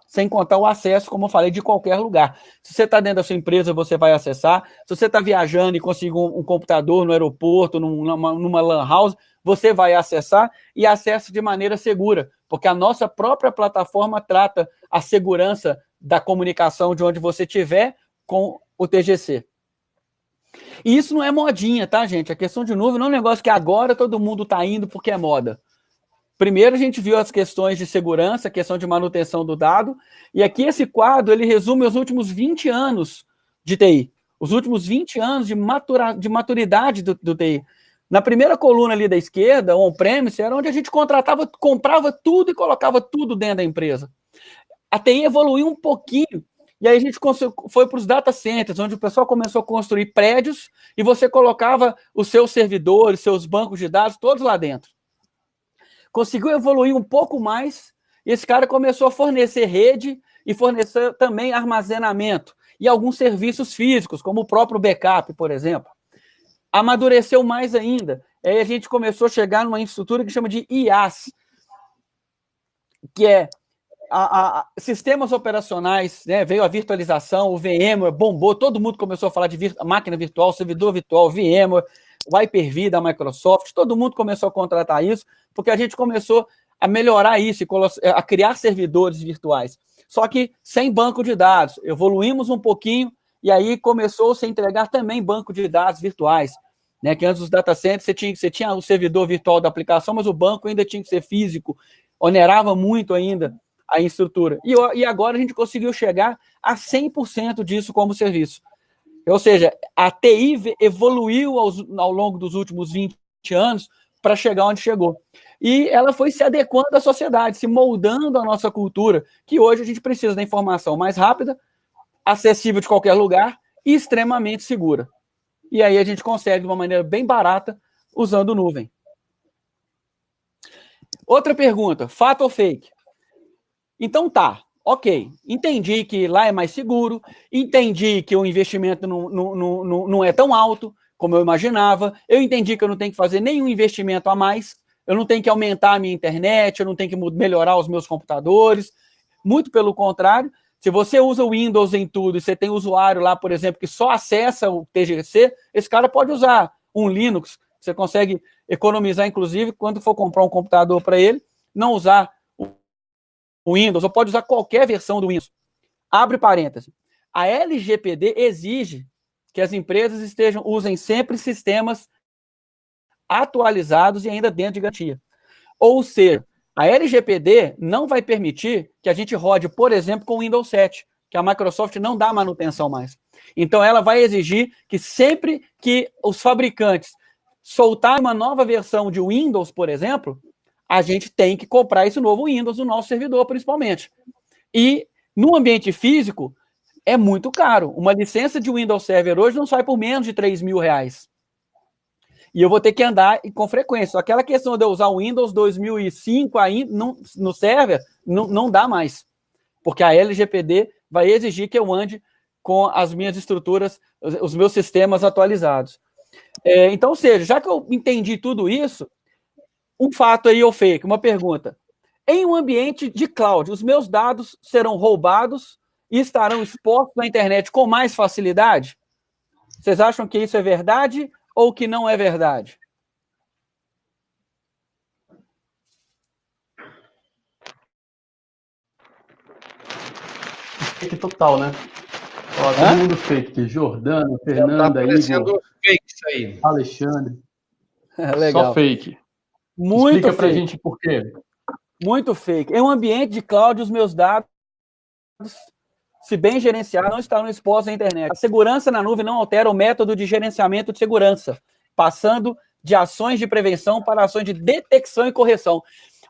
Sem contar o acesso, como eu falei, de qualquer lugar. Se você está dentro da sua empresa, você vai acessar. Se você está viajando e conseguir um computador no aeroporto, numa LAN house, você vai acessar e acessa de maneira segura, porque a nossa própria plataforma trata a segurança da comunicação de onde você estiver com o TGC. E isso não é modinha, tá, gente? A questão de nuvem não é um negócio que agora todo mundo está indo porque é moda. Primeiro a gente viu as questões de segurança, a questão de manutenção do dado, e aqui esse quadro ele resume os últimos 20 anos de TI, os últimos 20 anos de maturidade do TI. Na primeira coluna ali da esquerda, on-premise, era onde a gente comprava tudo e colocava tudo dentro da empresa. A TI evoluiu um pouquinho, e aí a gente foi para os data centers, onde o pessoal começou a construir prédios e você colocava os seus servidores, seus bancos de dados, todos lá dentro. Conseguiu evoluir um pouco mais, e esse cara começou a fornecer rede e fornecer também armazenamento e alguns serviços físicos, como o próprio backup, por exemplo. Amadureceu mais ainda. Aí a gente começou a chegar numa infraestrutura que chama de IaaS, que é sistemas operacionais, né? Veio a virtualização, o VMware bombou, todo mundo começou a falar de máquina virtual, servidor virtual, VMware, o Hyper-V da Microsoft, todo mundo começou a contratar isso, porque a gente começou a melhorar isso, a criar servidores virtuais. Só que sem banco de dados, evoluímos um pouquinho, e aí começou-se a entregar também banco de dados virtuais, né? Que antes dos data centers você tinha o servidor virtual da aplicação, mas o banco ainda tinha que ser físico, onerava muito ainda a estrutura. E agora a gente conseguiu chegar a 100% disso como serviço. Ou seja, a TI evoluiu ao longo dos últimos 20 anos para chegar onde chegou. E ela foi se adequando à sociedade, se moldando à nossa cultura, que hoje a gente precisa da informação mais rápida, acessível de qualquer lugar e extremamente segura. E aí a gente consegue de uma maneira bem barata usando nuvem. Outra pergunta, fato ou fake? Então tá, ok, entendi que lá é mais seguro, entendi que o investimento não é tão alto como eu imaginava, eu entendi que eu não tenho que fazer nenhum investimento a mais, eu não tenho que aumentar a minha internet, eu não tenho que melhorar os meus computadores, muito pelo contrário, se você usa o Windows em tudo e você tem usuário lá, por exemplo, que só acessa o TGC, esse cara pode usar um Linux, você consegue economizar, inclusive, quando for comprar um computador para ele, não usar o Windows, ou pode usar qualquer versão do Windows. Abre parênteses. A LGPD exige que as empresas usem sempre sistemas atualizados e ainda dentro de garantia. Ou seja, a LGPD não vai permitir que a gente rode, por exemplo, com o Windows 7, que a Microsoft não dá manutenção mais. Então, ela vai exigir que sempre que os fabricantes soltarem uma nova versão de Windows, por exemplo, a gente tem que comprar esse novo Windows no nosso servidor, principalmente. E no ambiente físico, é muito caro. Uma licença de Windows Server hoje não sai por menos de R$3.000. E eu vou ter que andar com frequência. Aquela questão de eu usar o Windows 2005 aí, no server, não dá mais. Porque a LGPD vai exigir que eu ande com as minhas estruturas, os meus sistemas atualizados. Então, ou seja, já que eu entendi tudo isso, um fato aí ou fake, uma pergunta. Em um ambiente de cloud, os meus dados serão roubados e estarão expostos na internet com mais facilidade? Vocês acham que isso é verdade ou que não é verdade? Fake total, né? Ó, todo mundo fake. Jordano, Fernanda, tá parecendo Igor, fake isso aí. Alexandre. Legal. Só fake. Muito Explica fake. pra gente por quê. Muito fake. Em um ambiente de cloud, os meus dados, se bem gerenciados, não estarão expostos à internet. A segurança na nuvem não altera o método de gerenciamento de segurança, passando de ações de prevenção para ações de detecção e correção.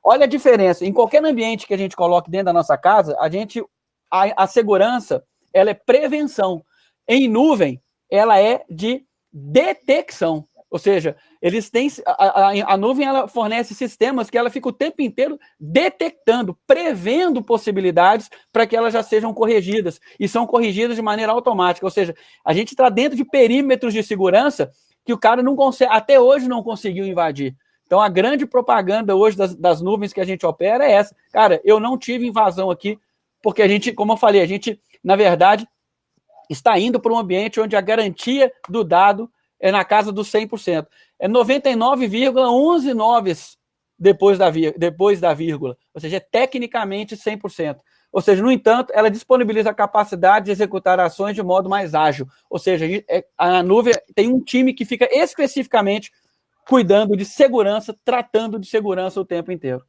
Olha a diferença. Em qualquer ambiente que a gente coloque dentro da nossa casa, a segurança, ela é prevenção. Em nuvem, ela é de detecção. Ou seja, eles têm a nuvem, ela fornece sistemas que ela fica o tempo inteiro detectando, prevendo possibilidades para que elas já sejam corrigidas, e são corrigidas de maneira automática. Ou seja, a gente está dentro de perímetros de segurança que o cara não consegue, até hoje não conseguiu invadir. Então, a grande propaganda hoje das nuvens que a gente opera é essa. Cara, eu não tive invasão aqui, porque a gente, como eu falei, a gente, na verdade, está indo para um ambiente onde a garantia do dado é na casa dos 100%. É 99,119 depois da vírgula. Ou seja, é tecnicamente 100%. Ou seja, no entanto, ela disponibiliza a capacidade de executar ações de modo mais ágil. Ou seja, a nuvem tem um time que fica especificamente cuidando de segurança, tratando de segurança o tempo inteiro.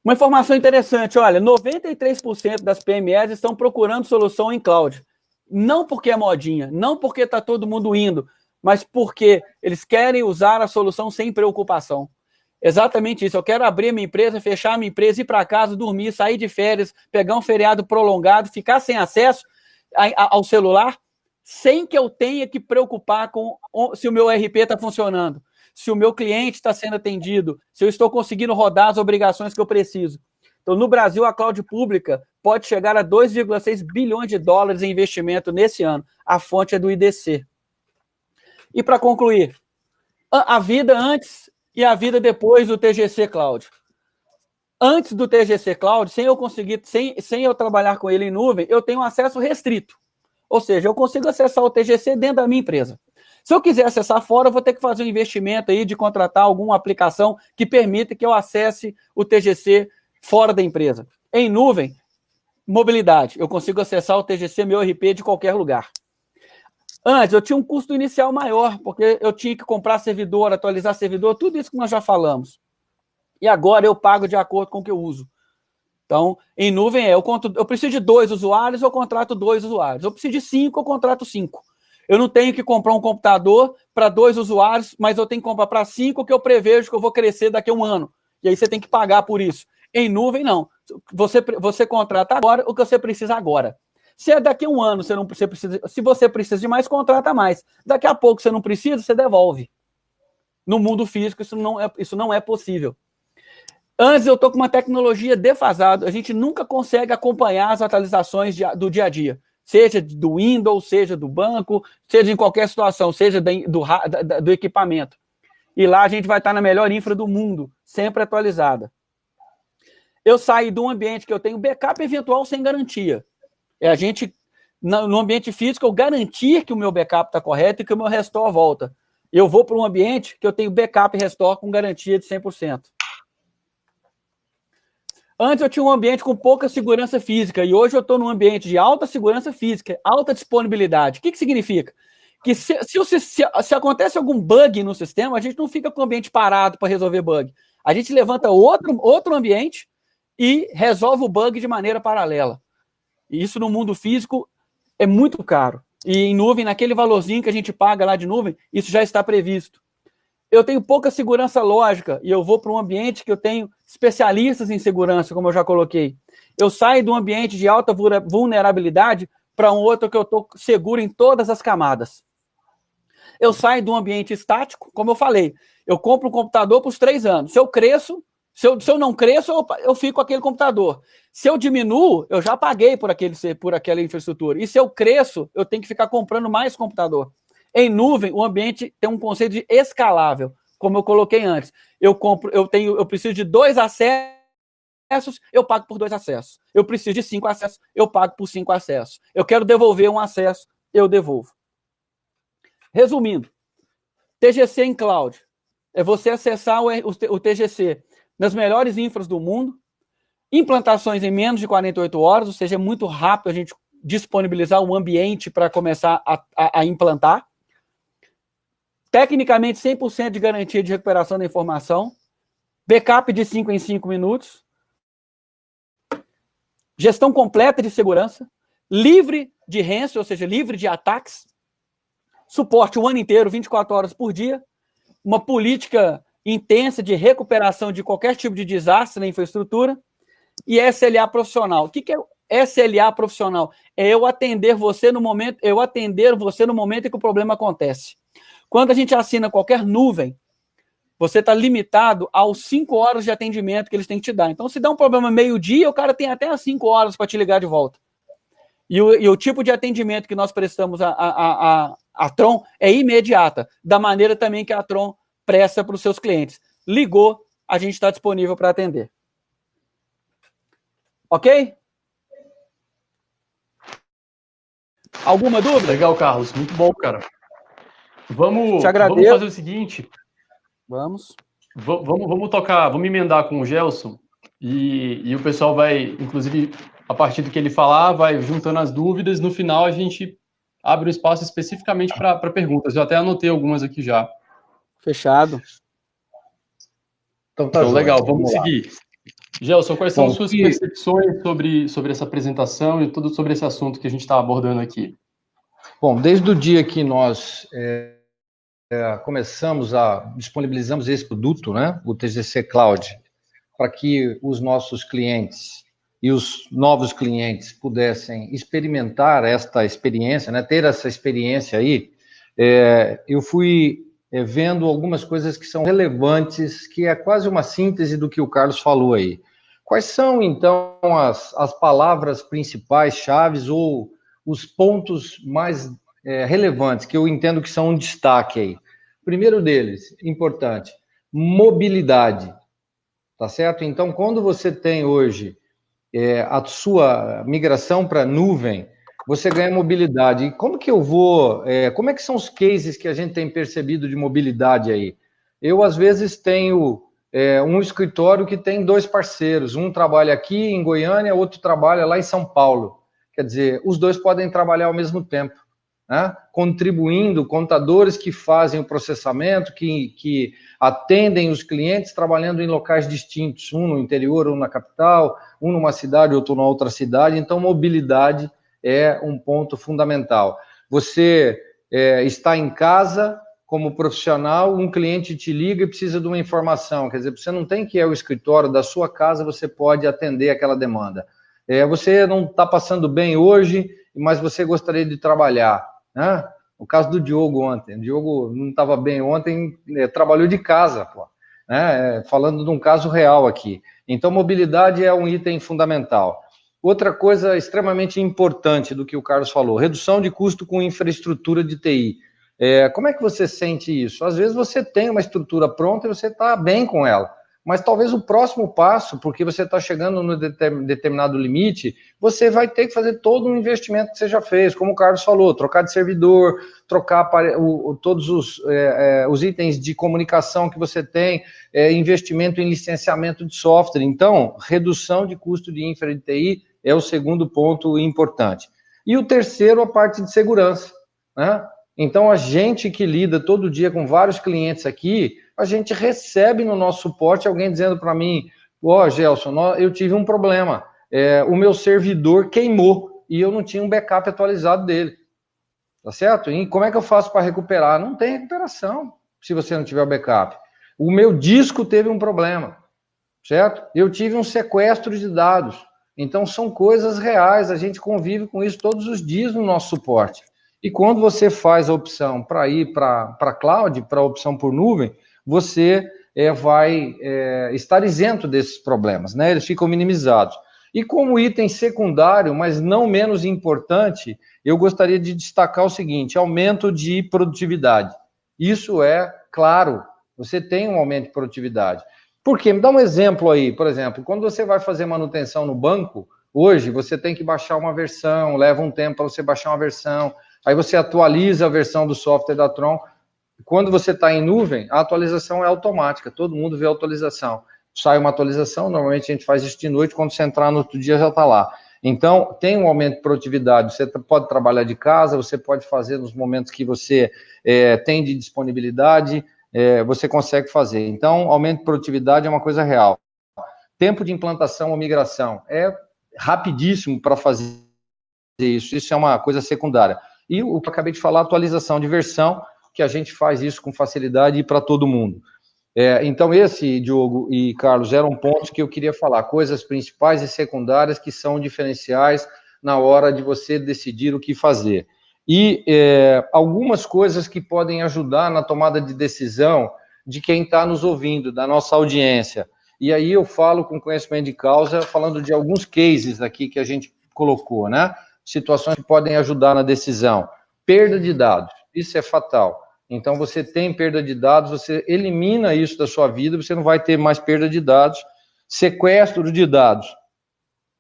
Uma informação interessante, olha, 93% das PMEs estão procurando solução em cloud. Não porque é modinha, não porque está todo mundo indo, mas porque eles querem usar a solução sem preocupação. Exatamente isso. Eu quero abrir minha empresa, fechar minha empresa, ir para casa, dormir, sair de férias, pegar um feriado prolongado, ficar sem acesso ao celular, sem que eu tenha que preocupar com se o meu RP está funcionando, se o meu cliente está sendo atendido, se eu estou conseguindo rodar as obrigações que eu preciso. Então, no Brasil, a cloud pública pode chegar a 2,6 bilhões de dólares em investimento nesse ano. A fonte é do IDC. E para concluir, a vida antes e a vida depois do TGC Cloud. Antes do TGC Cloud, sem eu trabalhar com ele em nuvem, eu tenho acesso restrito. Ou seja, eu consigo acessar o TGC dentro da minha empresa. Se eu quiser acessar fora, eu vou ter que fazer um investimento aí de contratar alguma aplicação que permita que eu acesse o TGC fora da empresa. Em nuvem, mobilidade. Eu consigo acessar o TGC, meu RP, de qualquer lugar. Antes, eu tinha um custo inicial maior, porque eu tinha que comprar servidor, atualizar servidor, tudo isso que nós já falamos. E agora eu pago de acordo com o que eu uso. Então, em nuvem, eu preciso de 2 usuários, eu contrato 2 usuários. Eu preciso de 5, eu contrato 5. Eu não tenho que comprar um computador para 2 usuários, mas eu tenho que comprar para 5, que eu prevejo que eu vou crescer daqui a um ano. E aí você tem que pagar por isso. Em nuvem, não. Você contrata agora o que você precisa agora. Se é daqui a um ano, se você precisa de mais, contrata mais. Daqui a pouco você não precisa, você devolve. No mundo físico, isso não é possível. Antes, eu estou com uma tecnologia defasada. A gente nunca consegue acompanhar as atualizações do dia a dia. Seja do Windows, seja do banco, seja em qualquer situação, seja do equipamento. E lá a gente vai estar na melhor infra do mundo, sempre atualizada. Eu saí de um ambiente que eu tenho backup eventual sem garantia. No ambiente físico, eu garantir que o meu backup está correto e que o meu restore volta. Eu vou para um ambiente que eu tenho backup e restore com garantia de 100%. Antes eu tinha um ambiente com pouca segurança física e hoje eu estou num ambiente de alta segurança física, alta disponibilidade. O que significa? Que se acontece algum bug no sistema, a gente não fica com o ambiente parado para resolver bug. A gente levanta outro ambiente e resolve o bug de maneira paralela. E isso no mundo físico é muito caro. E em nuvem, naquele valorzinho que a gente paga lá de nuvem, isso já está previsto. Eu tenho pouca segurança lógica e eu vou para um ambiente que eu tenho especialistas em segurança, como eu já coloquei. Eu saio de um ambiente de alta vulnerabilidade para um outro que eu estou seguro em todas as camadas. Eu saio de um ambiente estático, como eu falei. Eu compro um computador por 3 anos. Se eu cresço, se eu não cresço, eu fico com aquele computador. Se eu diminuo, eu já paguei por aquela infraestrutura. E se eu cresço, eu tenho que ficar comprando mais computador. Em nuvem, o ambiente tem um conceito de escalável, como eu coloquei antes. Eu preciso de 2 acessos, eu pago por 2 acessos. Eu preciso de 5 acessos, eu pago por 5 acessos. Eu quero devolver um acesso, eu devolvo. Resumindo, TGC em cloud é você acessar o TGC nas melhores infras do mundo, implantações em menos de 48 horas, ou seja, é muito rápido a gente disponibilizar um ambiente para começar a implantar. tecnicamente 100% de garantia de recuperação da informação, backup de 5 em 5 minutos, gestão completa de segurança, livre de ransomware, ou seja, livre de ataques, suporte o ano inteiro, 24 horas por dia, uma política intensa de recuperação de qualquer tipo de desastre na infraestrutura e SLA profissional. O que é SLA profissional? É eu atender você no momento em que o problema acontece. Quando a gente assina qualquer nuvem, você está limitado aos 5 horas de atendimento que eles têm que te dar. Então, se dá um problema meio-dia, o cara tem até as 5 horas para te ligar de volta. E o tipo de atendimento que nós prestamos a Tron é imediata, da maneira também que a Tron presta para os seus clientes. Ligou, a gente está disponível para atender. Ok? Alguma dúvida? Legal, Carlos. Muito bom, cara. Vamos fazer o seguinte. Vamos tocar, vamos emendar com o Gelson e o pessoal vai, inclusive, a partir do que ele falar, vai juntando as dúvidas. No final, a gente abre um espaço especificamente para perguntas. Eu até anotei algumas aqui já. Fechado. Então legal, vamos seguir. Gelson, quais são as suas percepções sobre essa apresentação e tudo sobre esse assunto que a gente está abordando aqui? Bom, desde o dia que nós disponibilizamos esse produto, né, o TGC Cloud, para que os nossos clientes e os novos clientes pudessem experimentar esta experiência, né, ter essa experiência aí, eu fui vendo algumas coisas que são relevantes, que é quase uma síntese do que o Carlos falou aí. Quais são, então, as palavras principais, chaves, ou os pontos mais relevantes, que eu entendo que são um destaque aí? Primeiro deles, importante, mobilidade, tá certo? Então, quando você tem hoje a sua migração para nuvem, você ganha mobilidade. E como que como é que são os cases que a gente tem percebido de mobilidade aí? Eu, às vezes, tenho um escritório que tem 2 parceiros, um trabalha aqui em Goiânia, outro trabalha lá em São Paulo. Quer dizer, os 2 podem trabalhar ao mesmo tempo, né? Contribuindo, contadores que fazem o processamento, que atendem os clientes trabalhando em locais distintos, um no interior, um na capital, um numa cidade, outro na outra cidade. Então, mobilidade é um ponto fundamental. Você está em casa como profissional, um cliente te liga e precisa de uma informação, quer dizer, você não tem que ir ao escritório da sua casa, você pode atender aquela demanda. Você não está passando bem hoje, mas você gostaria de trabalhar, né? O caso do Diogo ontem, o Diogo não estava bem ontem, trabalhou de casa, pô, né? Falando de um caso real aqui. Então, mobilidade é um item fundamental. Outra coisa extremamente importante do que o Carlos falou, redução de custo com infraestrutura de TI. Como é que você sente isso? Às vezes você tem uma estrutura pronta e você está bem com ela, mas talvez o próximo passo, porque você está chegando no determinado limite, você vai ter que fazer todo um investimento que você já fez, como o Carlos falou, trocar de servidor, trocar todos os itens de comunicação que você tem, investimento em licenciamento de software. Então, redução de custo de infra de TI é o segundo ponto importante. E o terceiro, a parte de segurança, né? Então, a gente que lida todo dia com vários clientes aqui, a gente recebe no nosso suporte alguém dizendo para mim, Gelson, eu tive um problema, o meu servidor queimou e eu não tinha um backup atualizado dele, tá certo? E como é que eu faço para recuperar? Não tem recuperação se você não tiver o backup. O meu disco teve um problema, certo? Eu tive um sequestro de dados. Então, são coisas reais, a gente convive com isso todos os dias no nosso suporte. E quando você faz a opção para ir para a cloud, para a opção por nuvem, você vai estar isento desses problemas, né? Eles ficam minimizados. E como item secundário, mas não menos importante, eu gostaria de destacar o seguinte, aumento de produtividade. Isso é claro, você tem um aumento de produtividade. Por quê? Me dá um exemplo aí, por exemplo, quando você vai fazer manutenção no banco, hoje você tem que baixar uma versão, leva um tempo para você baixar uma versão, aí você atualiza a versão do software da Tron. Quando você está em nuvem, a atualização é automática, todo mundo vê a atualização. Sai uma atualização, normalmente a gente faz isso de noite, quando você entrar no outro dia já está lá. Então, tem um aumento de produtividade, você pode trabalhar de casa, você pode fazer nos momentos que você tem de disponibilidade, você consegue fazer. Então, aumento de produtividade é uma coisa real. Tempo de implantação ou migração é rapidíssimo para fazer isso é uma coisa secundária. E o que eu acabei de falar, atualização de versão, que a gente faz isso com facilidade e para todo mundo. Então, esse, Diogo e Carlos, eram pontos que eu queria falar, coisas principais e secundárias que são diferenciais na hora de você decidir o que fazer. E algumas coisas que podem ajudar na tomada de decisão de quem está nos ouvindo, da nossa audiência. E aí eu falo com conhecimento de causa, falando de alguns cases aqui que a gente colocou, né? Situações que podem ajudar na decisão. Perda de dados, isso é fatal. Então, você tem perda de dados, você elimina isso da sua vida, você não vai ter mais perda de dados. Sequestro de dados,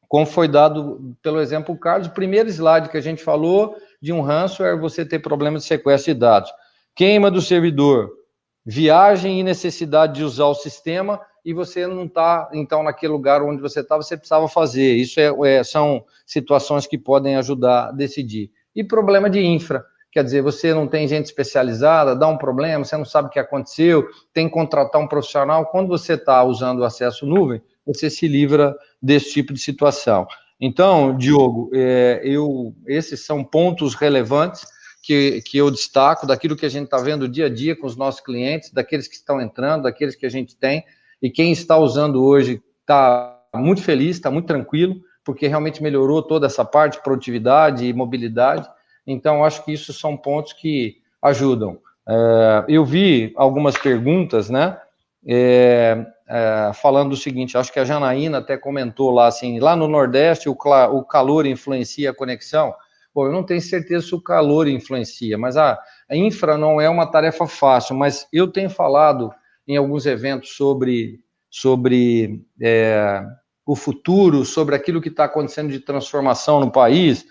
como foi dado pelo exemplo, Carlos, o primeiro slide que a gente falou de um ransomware, você ter problema de sequestro de dados. Queima do servidor, viagem e necessidade de usar o sistema, e você não está, então, naquele lugar onde você está, você precisava fazer. Isso são situações que podem ajudar a decidir. E problema de infra. Quer dizer, você não tem gente especializada, dá um problema, você não sabe o que aconteceu, tem que contratar um profissional. Quando você está usando o acesso nuvem, você se livra desse tipo de situação. Então, Diogo, esses são pontos relevantes que eu destaco daquilo que a gente está vendo dia a dia com os nossos clientes, daqueles que estão entrando, daqueles que a gente tem, e quem está usando hoje está muito feliz, está muito tranquilo, porque realmente melhorou toda essa parte, produtividade e mobilidade. Então, acho que isso são pontos que ajudam. Eu vi algumas perguntas, né, falando o seguinte, acho que a Janaína até comentou lá, assim, lá no Nordeste o calor influencia a conexão. Bom, eu não tenho certeza se o calor influencia, mas a infra não é uma tarefa fácil, mas eu tenho falado em alguns eventos sobre o futuro, sobre aquilo que está acontecendo de transformação no país,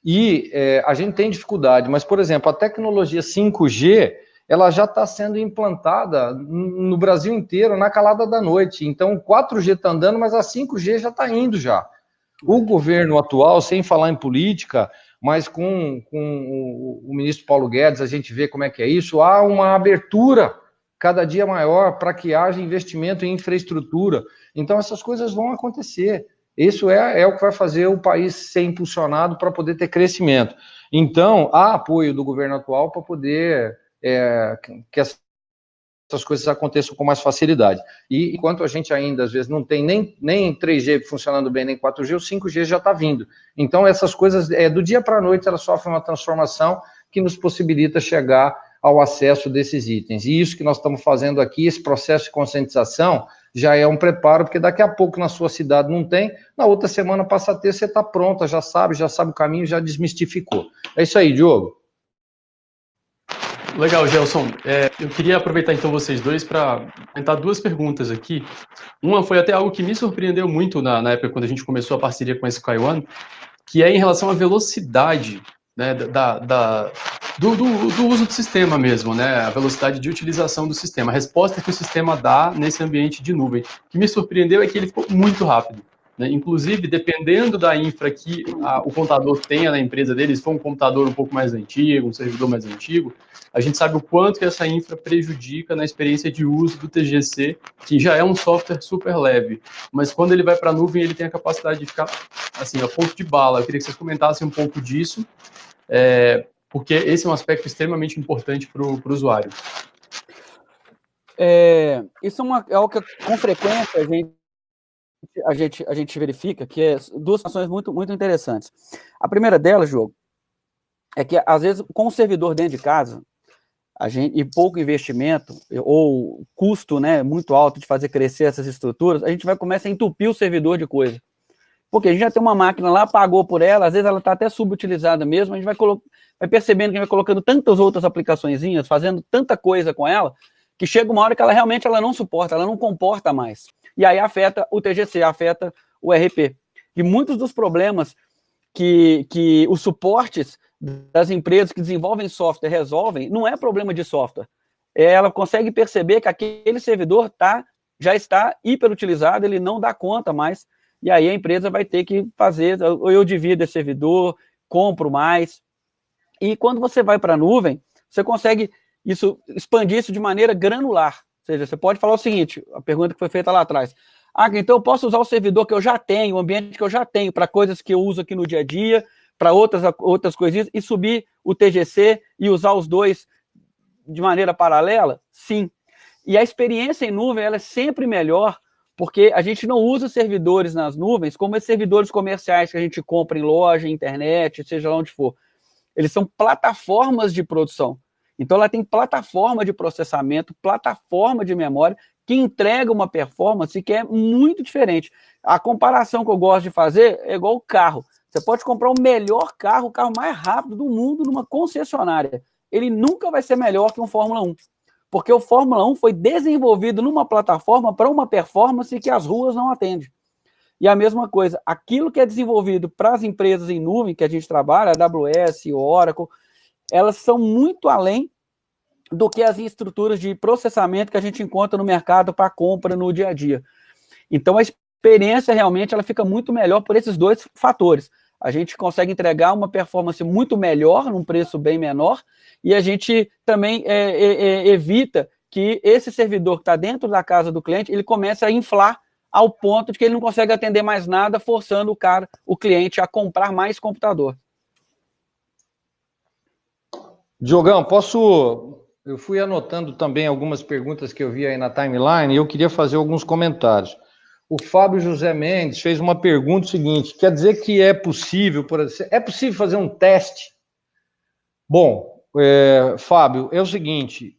e a gente tem dificuldade, mas, por exemplo, a tecnologia 5G, ela já está sendo implantada no Brasil inteiro, na calada da noite. Então, o 4G está andando, mas a 5G já está indo já. O governo atual, sem falar em política, mas com o ministro Paulo Guedes, a gente vê como é que é isso, há uma abertura cada dia maior para que haja investimento em infraestrutura. Então, essas coisas vão acontecer. Isso é o que vai fazer o país ser impulsionado para poder ter crescimento. Então, há apoio do governo atual para poder que essas coisas aconteçam com mais facilidade. E enquanto a gente ainda, às vezes, não tem nem 3G funcionando bem, nem 4G, o 5G já está vindo. Então, essas coisas, do dia para a noite, elas sofrem uma transformação que nos possibilita chegar ao acesso desses itens. E isso que nós estamos fazendo aqui, esse processo de conscientização, já é um preparo, porque daqui a pouco na sua cidade não tem, na outra semana passa a ter, você está pronta, já sabe o caminho, já desmistificou. É isso aí, Diogo. Legal, Gelson. Eu queria aproveitar então vocês dois para comentar duas perguntas aqui. Uma foi até algo que me surpreendeu muito na época quando a gente começou a parceria com a SkyOne, que é em relação à velocidade, né, do uso do sistema mesmo, né, a velocidade de utilização do sistema, a resposta que o sistema dá nesse ambiente de nuvem. O que me surpreendeu é que ele ficou muito rápido, né? Inclusive, dependendo da infra que o contador tenha na empresa dele, se for um computador um pouco mais antigo, um servidor mais antigo, a gente sabe o quanto que essa infra prejudica na experiência de uso do TGC, que já é um software super leve, mas quando ele vai para a nuvem, ele tem a capacidade de ficar assim, a ponto de bala. Eu queria que vocês comentassem um pouco disso, porque esse é um aspecto extremamente importante para o usuário. Isso é algo que, com frequência, a gente verifica, que é duas situações muito, muito interessantes. A primeira delas, Diogo, é que, às vezes, com o servidor dentro de casa, e pouco investimento, ou custo, né, muito alto de fazer crescer essas estruturas, a gente começar a entupir o servidor de coisa. Porque a gente já tem uma máquina lá, pagou por ela, às vezes ela está até subutilizada mesmo, a gente vai percebendo que a gente vai colocando tantas outras aplicaçõezinhas, fazendo tanta coisa com ela, que chega uma hora que ela realmente não suporta, ela não comporta mais. E aí afeta o TGC, afeta o RP. E muitos dos problemas que os suportes das empresas que desenvolvem software resolvem, não é problema de software. Ela consegue perceber que aquele servidor já está hiperutilizado, ele não dá conta mais e aí a empresa vai ter que fazer, ou eu divido esse servidor, compro mais, e quando você vai para a nuvem, você consegue expandir isso de maneira granular, ou seja, você pode falar o seguinte, a pergunta que foi feita lá atrás, então eu posso usar o servidor que eu já tenho, o ambiente que eu já tenho, para coisas que eu uso aqui no dia a dia, para outras coisinhas, e subir o TGC e usar os dois de maneira paralela? Sim. E a experiência em nuvem ela é sempre melhor, porque a gente não usa servidores nas nuvens como esses servidores comerciais que a gente compra em loja, internet, seja lá onde for. Eles são plataformas de produção. Então, ela tem plataforma de processamento, plataforma de memória, que entrega uma performance que é muito diferente. A comparação que eu gosto de fazer é igual o carro. Você pode comprar o melhor carro, o carro mais rápido do mundo, numa concessionária. Ele nunca vai ser melhor que um Fórmula 1. Porque o Fórmula 1 foi desenvolvido numa plataforma para uma performance que as ruas não atendem. E a mesma coisa, aquilo que é desenvolvido para as empresas em nuvem que a gente trabalha, a AWS, Oracle, elas são muito além do que as estruturas de processamento que a gente encontra no mercado para compra no dia a dia. Então, a experiência realmente ela fica muito melhor por esses dois fatores. A gente consegue entregar uma performance muito melhor, num preço bem menor, e a gente também evita que esse servidor que está dentro da casa do cliente, ele comece a inflar ao ponto de que ele não consegue atender mais nada, forçando o cliente a comprar mais computador. Diogão, eu fui anotando também algumas perguntas que eu vi aí na timeline e eu queria fazer alguns comentários. O Fábio José Mendes fez uma pergunta seguinte, quer dizer que é possível fazer um teste? Bom, Fábio, é o seguinte,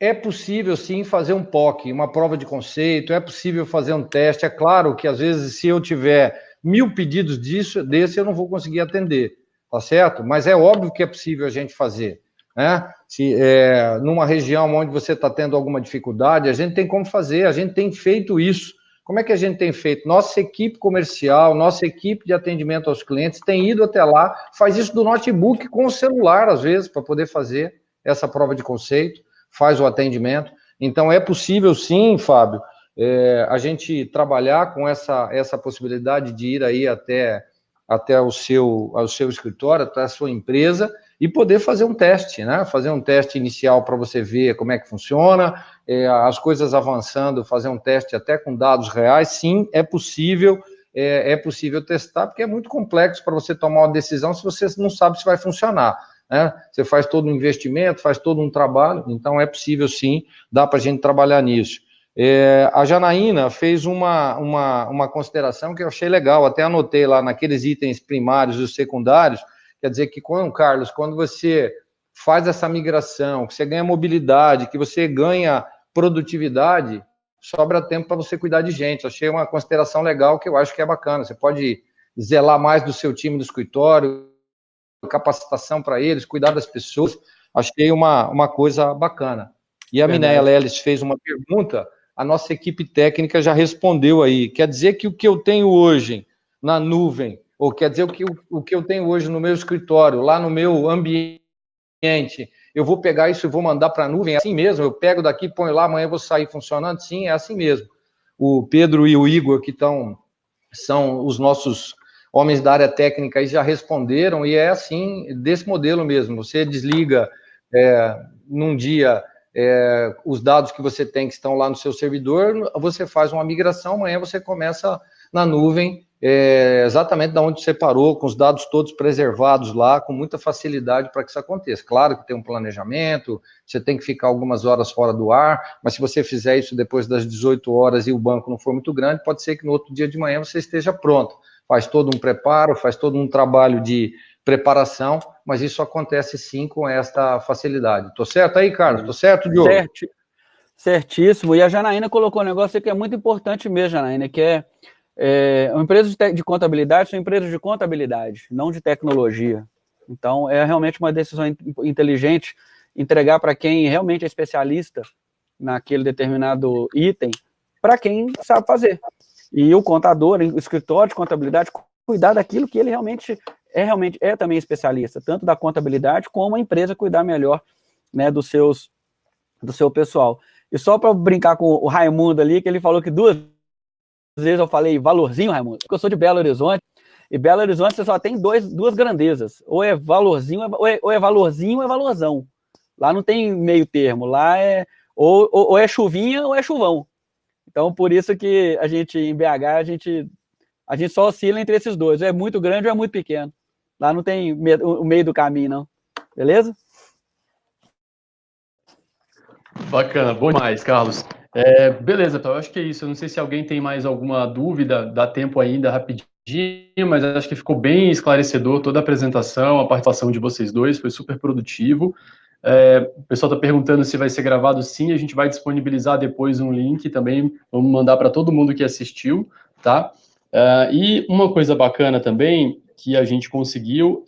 é possível sim fazer um POC, uma prova de conceito, é possível fazer um teste, é claro que às vezes se eu tiver 1000 pedidos desse eu não vou conseguir atender, tá certo? Mas é óbvio que é possível a gente fazer, né? Se numa região onde você está tendo alguma dificuldade, a gente tem como fazer, a gente tem feito isso. Como é que a gente tem feito? Nossa equipe comercial, nossa equipe de atendimento aos clientes tem ido até lá, faz isso do notebook com o celular, às vezes, para poder fazer essa prova de conceito, faz o atendimento. Então, é possível sim, Fábio, a gente trabalhar com essa possibilidade de ir aí até o seu escritório, até a sua empresa, e poder fazer um teste, né? Fazer um teste inicial para você ver como é que funciona, as coisas avançando, fazer um teste até com dados reais, sim, é possível testar, porque é muito complexo para você tomar uma decisão se você não sabe se vai funcionar, né? Você faz todo um investimento, faz todo um trabalho, então é possível sim, dá para a gente trabalhar nisso. A Janaína fez uma consideração que eu achei legal, até anotei lá naqueles itens primários e secundários, quer dizer que, Carlos, quando você faz essa migração, que você ganha mobilidade, que você ganha produtividade, sobra tempo para você cuidar de gente. Achei uma consideração legal que eu acho que é bacana. Você pode zelar mais do seu time do escritório, capacitação para eles, cuidar das pessoas. Achei uma coisa bacana. E a Minéia Leles fez uma pergunta, a nossa equipe técnica já respondeu aí. Quer dizer que o que eu tenho hoje na nuvem, ou quer dizer o que eu tenho hoje no meu escritório, lá no meu ambiente, eu vou pegar isso e vou mandar para a nuvem, é assim mesmo, eu pego daqui, ponho lá, amanhã eu vou sair funcionando? Sim, é assim mesmo. O Pedro e o Igor, que são os nossos homens da área técnica, aí já responderam, e é assim, desse modelo mesmo, você desliga num dia os dados que você tem que estão lá no seu servidor, você faz uma migração, amanhã você começa na nuvem, exatamente da onde você parou, com os dados todos preservados lá, com muita facilidade para que isso aconteça. Claro que tem um planejamento, você tem que ficar algumas horas fora do ar, mas se você fizer isso depois das 18 horas e o banco não for muito grande, pode ser que no outro dia de manhã você esteja pronto. Faz todo um preparo, faz todo um trabalho de preparação, mas isso acontece sim com esta facilidade. Tô certo aí, Carlos? Tô certo, Diogo? Certíssimo. E a Janaína colocou um negócio que é muito importante mesmo, Janaína, que é uma empresa de contabilidade, são empresas de contabilidade, não de tecnologia. Então, é realmente uma decisão inteligente entregar para quem realmente é especialista naquele determinado item, para quem sabe fazer. E o contador, o escritório de contabilidade, cuidar daquilo que ele realmente é também especialista, tanto da contabilidade como a empresa cuidar melhor, né, do seu pessoal. E só para brincar com o Raimundo ali, que ele falou que 2 vezes eu falei valorzinho, Raimundo, porque eu sou de Belo Horizonte, e Belo Horizonte você só tem duas grandezas, ou é valorzinho, ou é valorzinho ou é valorzão. Lá não tem meio termo, lá é ou é chuvinha ou é chuvão. Então, por isso que a gente, em BH, a gente só oscila entre esses dois, ou é muito grande ou é muito pequeno. Lá não tem o meio do caminho, não. Beleza? Bacana, bom demais, Carlos. Beleza, então, eu acho que é isso. Eu não sei se alguém tem mais alguma dúvida, dá tempo ainda rapidinho, mas acho que ficou bem esclarecedor toda a apresentação, a participação de vocês dois, foi super produtivo. O pessoal está perguntando se vai ser gravado. Sim, a gente vai disponibilizar depois um link também, vamos mandar para todo mundo que assistiu, tá? E uma coisa bacana também que a gente conseguiu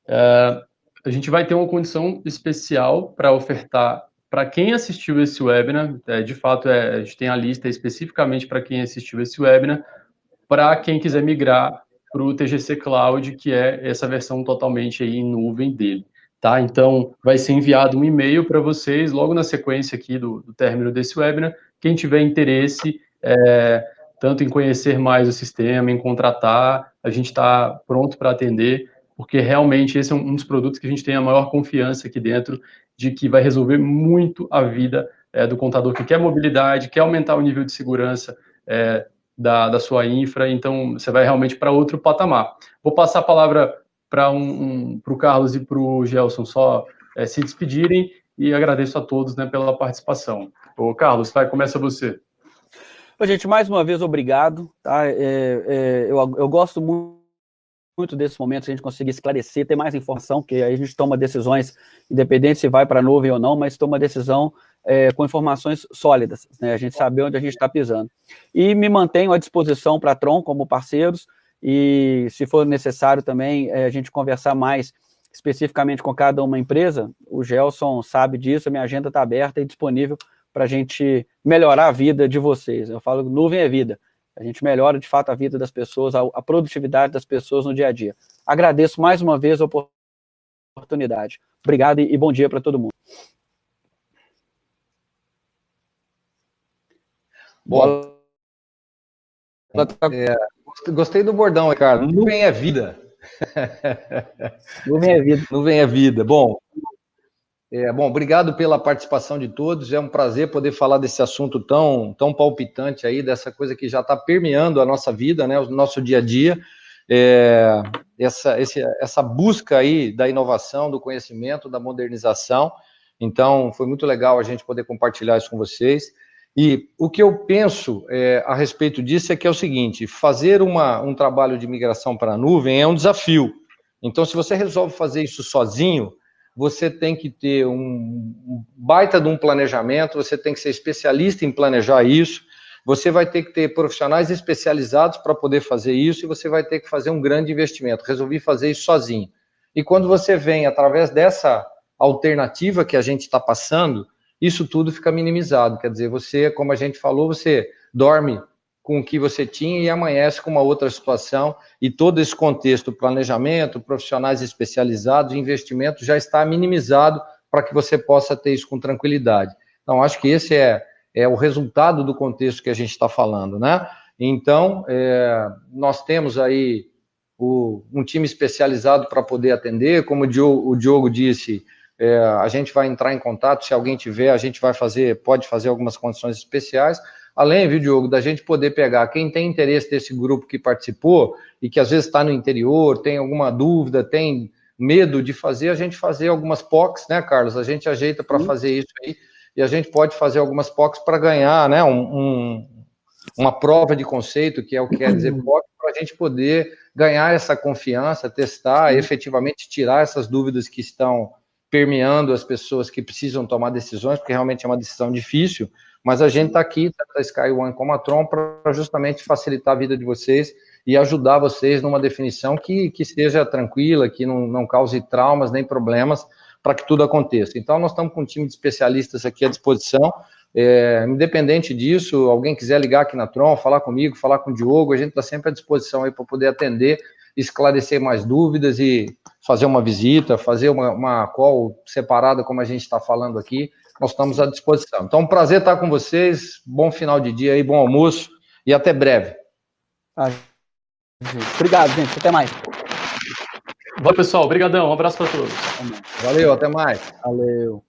a gente vai ter uma condição especial para ofertar para quem assistiu esse webinar. De fato, a gente tem a lista especificamente para quem assistiu esse webinar, para quem quiser migrar para o TGC Cloud, que é essa versão totalmente aí em nuvem dele. Tá? Então, vai ser enviado um e-mail para vocês, logo na sequência aqui do término desse webinar. Quem tiver interesse, tanto em conhecer mais o sistema, em contratar, a gente está pronto para atender, porque realmente esse é um dos produtos que a gente tem a maior confiança aqui dentro, de que vai resolver muito a vida do contador que quer mobilidade, quer aumentar o nível de segurança da sua infra, então você vai realmente para outro patamar. Vou passar a palavra para o Carlos e para o Gelson só se despedirem, e agradeço a todos, né, pela participação. Ô, Carlos, começa você. Ô, gente, mais uma vez, obrigado. Tá? Eu gosto muito desses momentos, a gente conseguir esclarecer, ter mais informação, porque aí a gente toma decisões, independente se vai para a nuvem ou não, mas toma decisão com informações sólidas, né? A gente sabe onde a gente está pisando. E me mantenho à disposição para a Tron como parceiros, e se for necessário também a gente conversar mais especificamente com cada uma empresa, o Gelson sabe disso, a minha agenda está aberta e disponível para a gente melhorar a vida de vocês. Eu falo, nuvem é vida. A gente melhora, de fato, a vida das pessoas, a produtividade das pessoas no dia a dia. Agradeço mais uma vez a oportunidade. Obrigado e bom dia para todo mundo. Bom, gostei do bordão, Ricardo. Nuvem é vida. Nuvem é vida. Nuvem é vida. Bom, obrigado pela participação de todos. É um prazer poder falar desse assunto tão palpitante aí, dessa coisa que já está permeando a nossa vida, né, o nosso dia a dia. Essa busca aí da inovação, do conhecimento, da modernização. Então, foi muito legal a gente poder compartilhar isso com vocês. E o que eu penso a respeito disso é que é o seguinte: fazer um trabalho de migração para a nuvem é um desafio. Então, se você resolve fazer isso sozinho, você tem que ter um baita de um planejamento, você tem que ser especialista em planejar isso, você vai ter que ter profissionais especializados para poder fazer isso, e você vai ter que fazer um grande investimento. Resolvi fazer isso sozinho. E quando você vem através dessa alternativa que a gente está passando, isso tudo fica minimizado. Quer dizer, você, como a gente falou, você dorme com o que você tinha e amanhece com uma outra situação, e todo esse contexto, planejamento, profissionais especializados, investimento, já está minimizado para que você possa ter isso com tranquilidade. Então, acho que esse é o resultado do contexto que a gente está falando, né? Então, nós temos aí um time especializado para poder atender, como o Diogo disse, a gente vai entrar em contato, se alguém tiver, a gente pode fazer algumas condições especiais. Além, viu, Diogo, da gente poder pegar quem tem interesse desse grupo que participou e que às vezes está no interior, tem alguma dúvida, tem medo de fazer, a gente fazer algumas POCs, né, Carlos? A gente ajeita para fazer isso aí, e a gente pode fazer algumas POCs para ganhar, né, uma prova de conceito, que é o que quer dizer POC, para a gente poder ganhar essa confiança, testar, efetivamente tirar essas dúvidas que estão permeando as pessoas que precisam tomar decisões, porque realmente é uma decisão difícil. Mas a gente está aqui, tanto a SkyOne como a Tron, para justamente facilitar a vida de vocês e ajudar vocês numa definição que seja tranquila, que não cause traumas nem problemas, para que tudo aconteça. Então, nós estamos com um time de especialistas aqui à disposição. Independente disso, alguém quiser ligar aqui na Tron, falar comigo, falar com o Diogo, a gente está sempre à disposição aí para poder atender, esclarecer mais dúvidas e fazer uma visita, fazer uma call separada, como a gente está falando aqui. Nós estamos à disposição. Então, um prazer estar com vocês, bom final de dia aí, bom almoço, e até breve. Obrigado, gente. Até mais. Valeu, pessoal. Obrigadão. Um abraço para todos. Valeu, até mais. Valeu.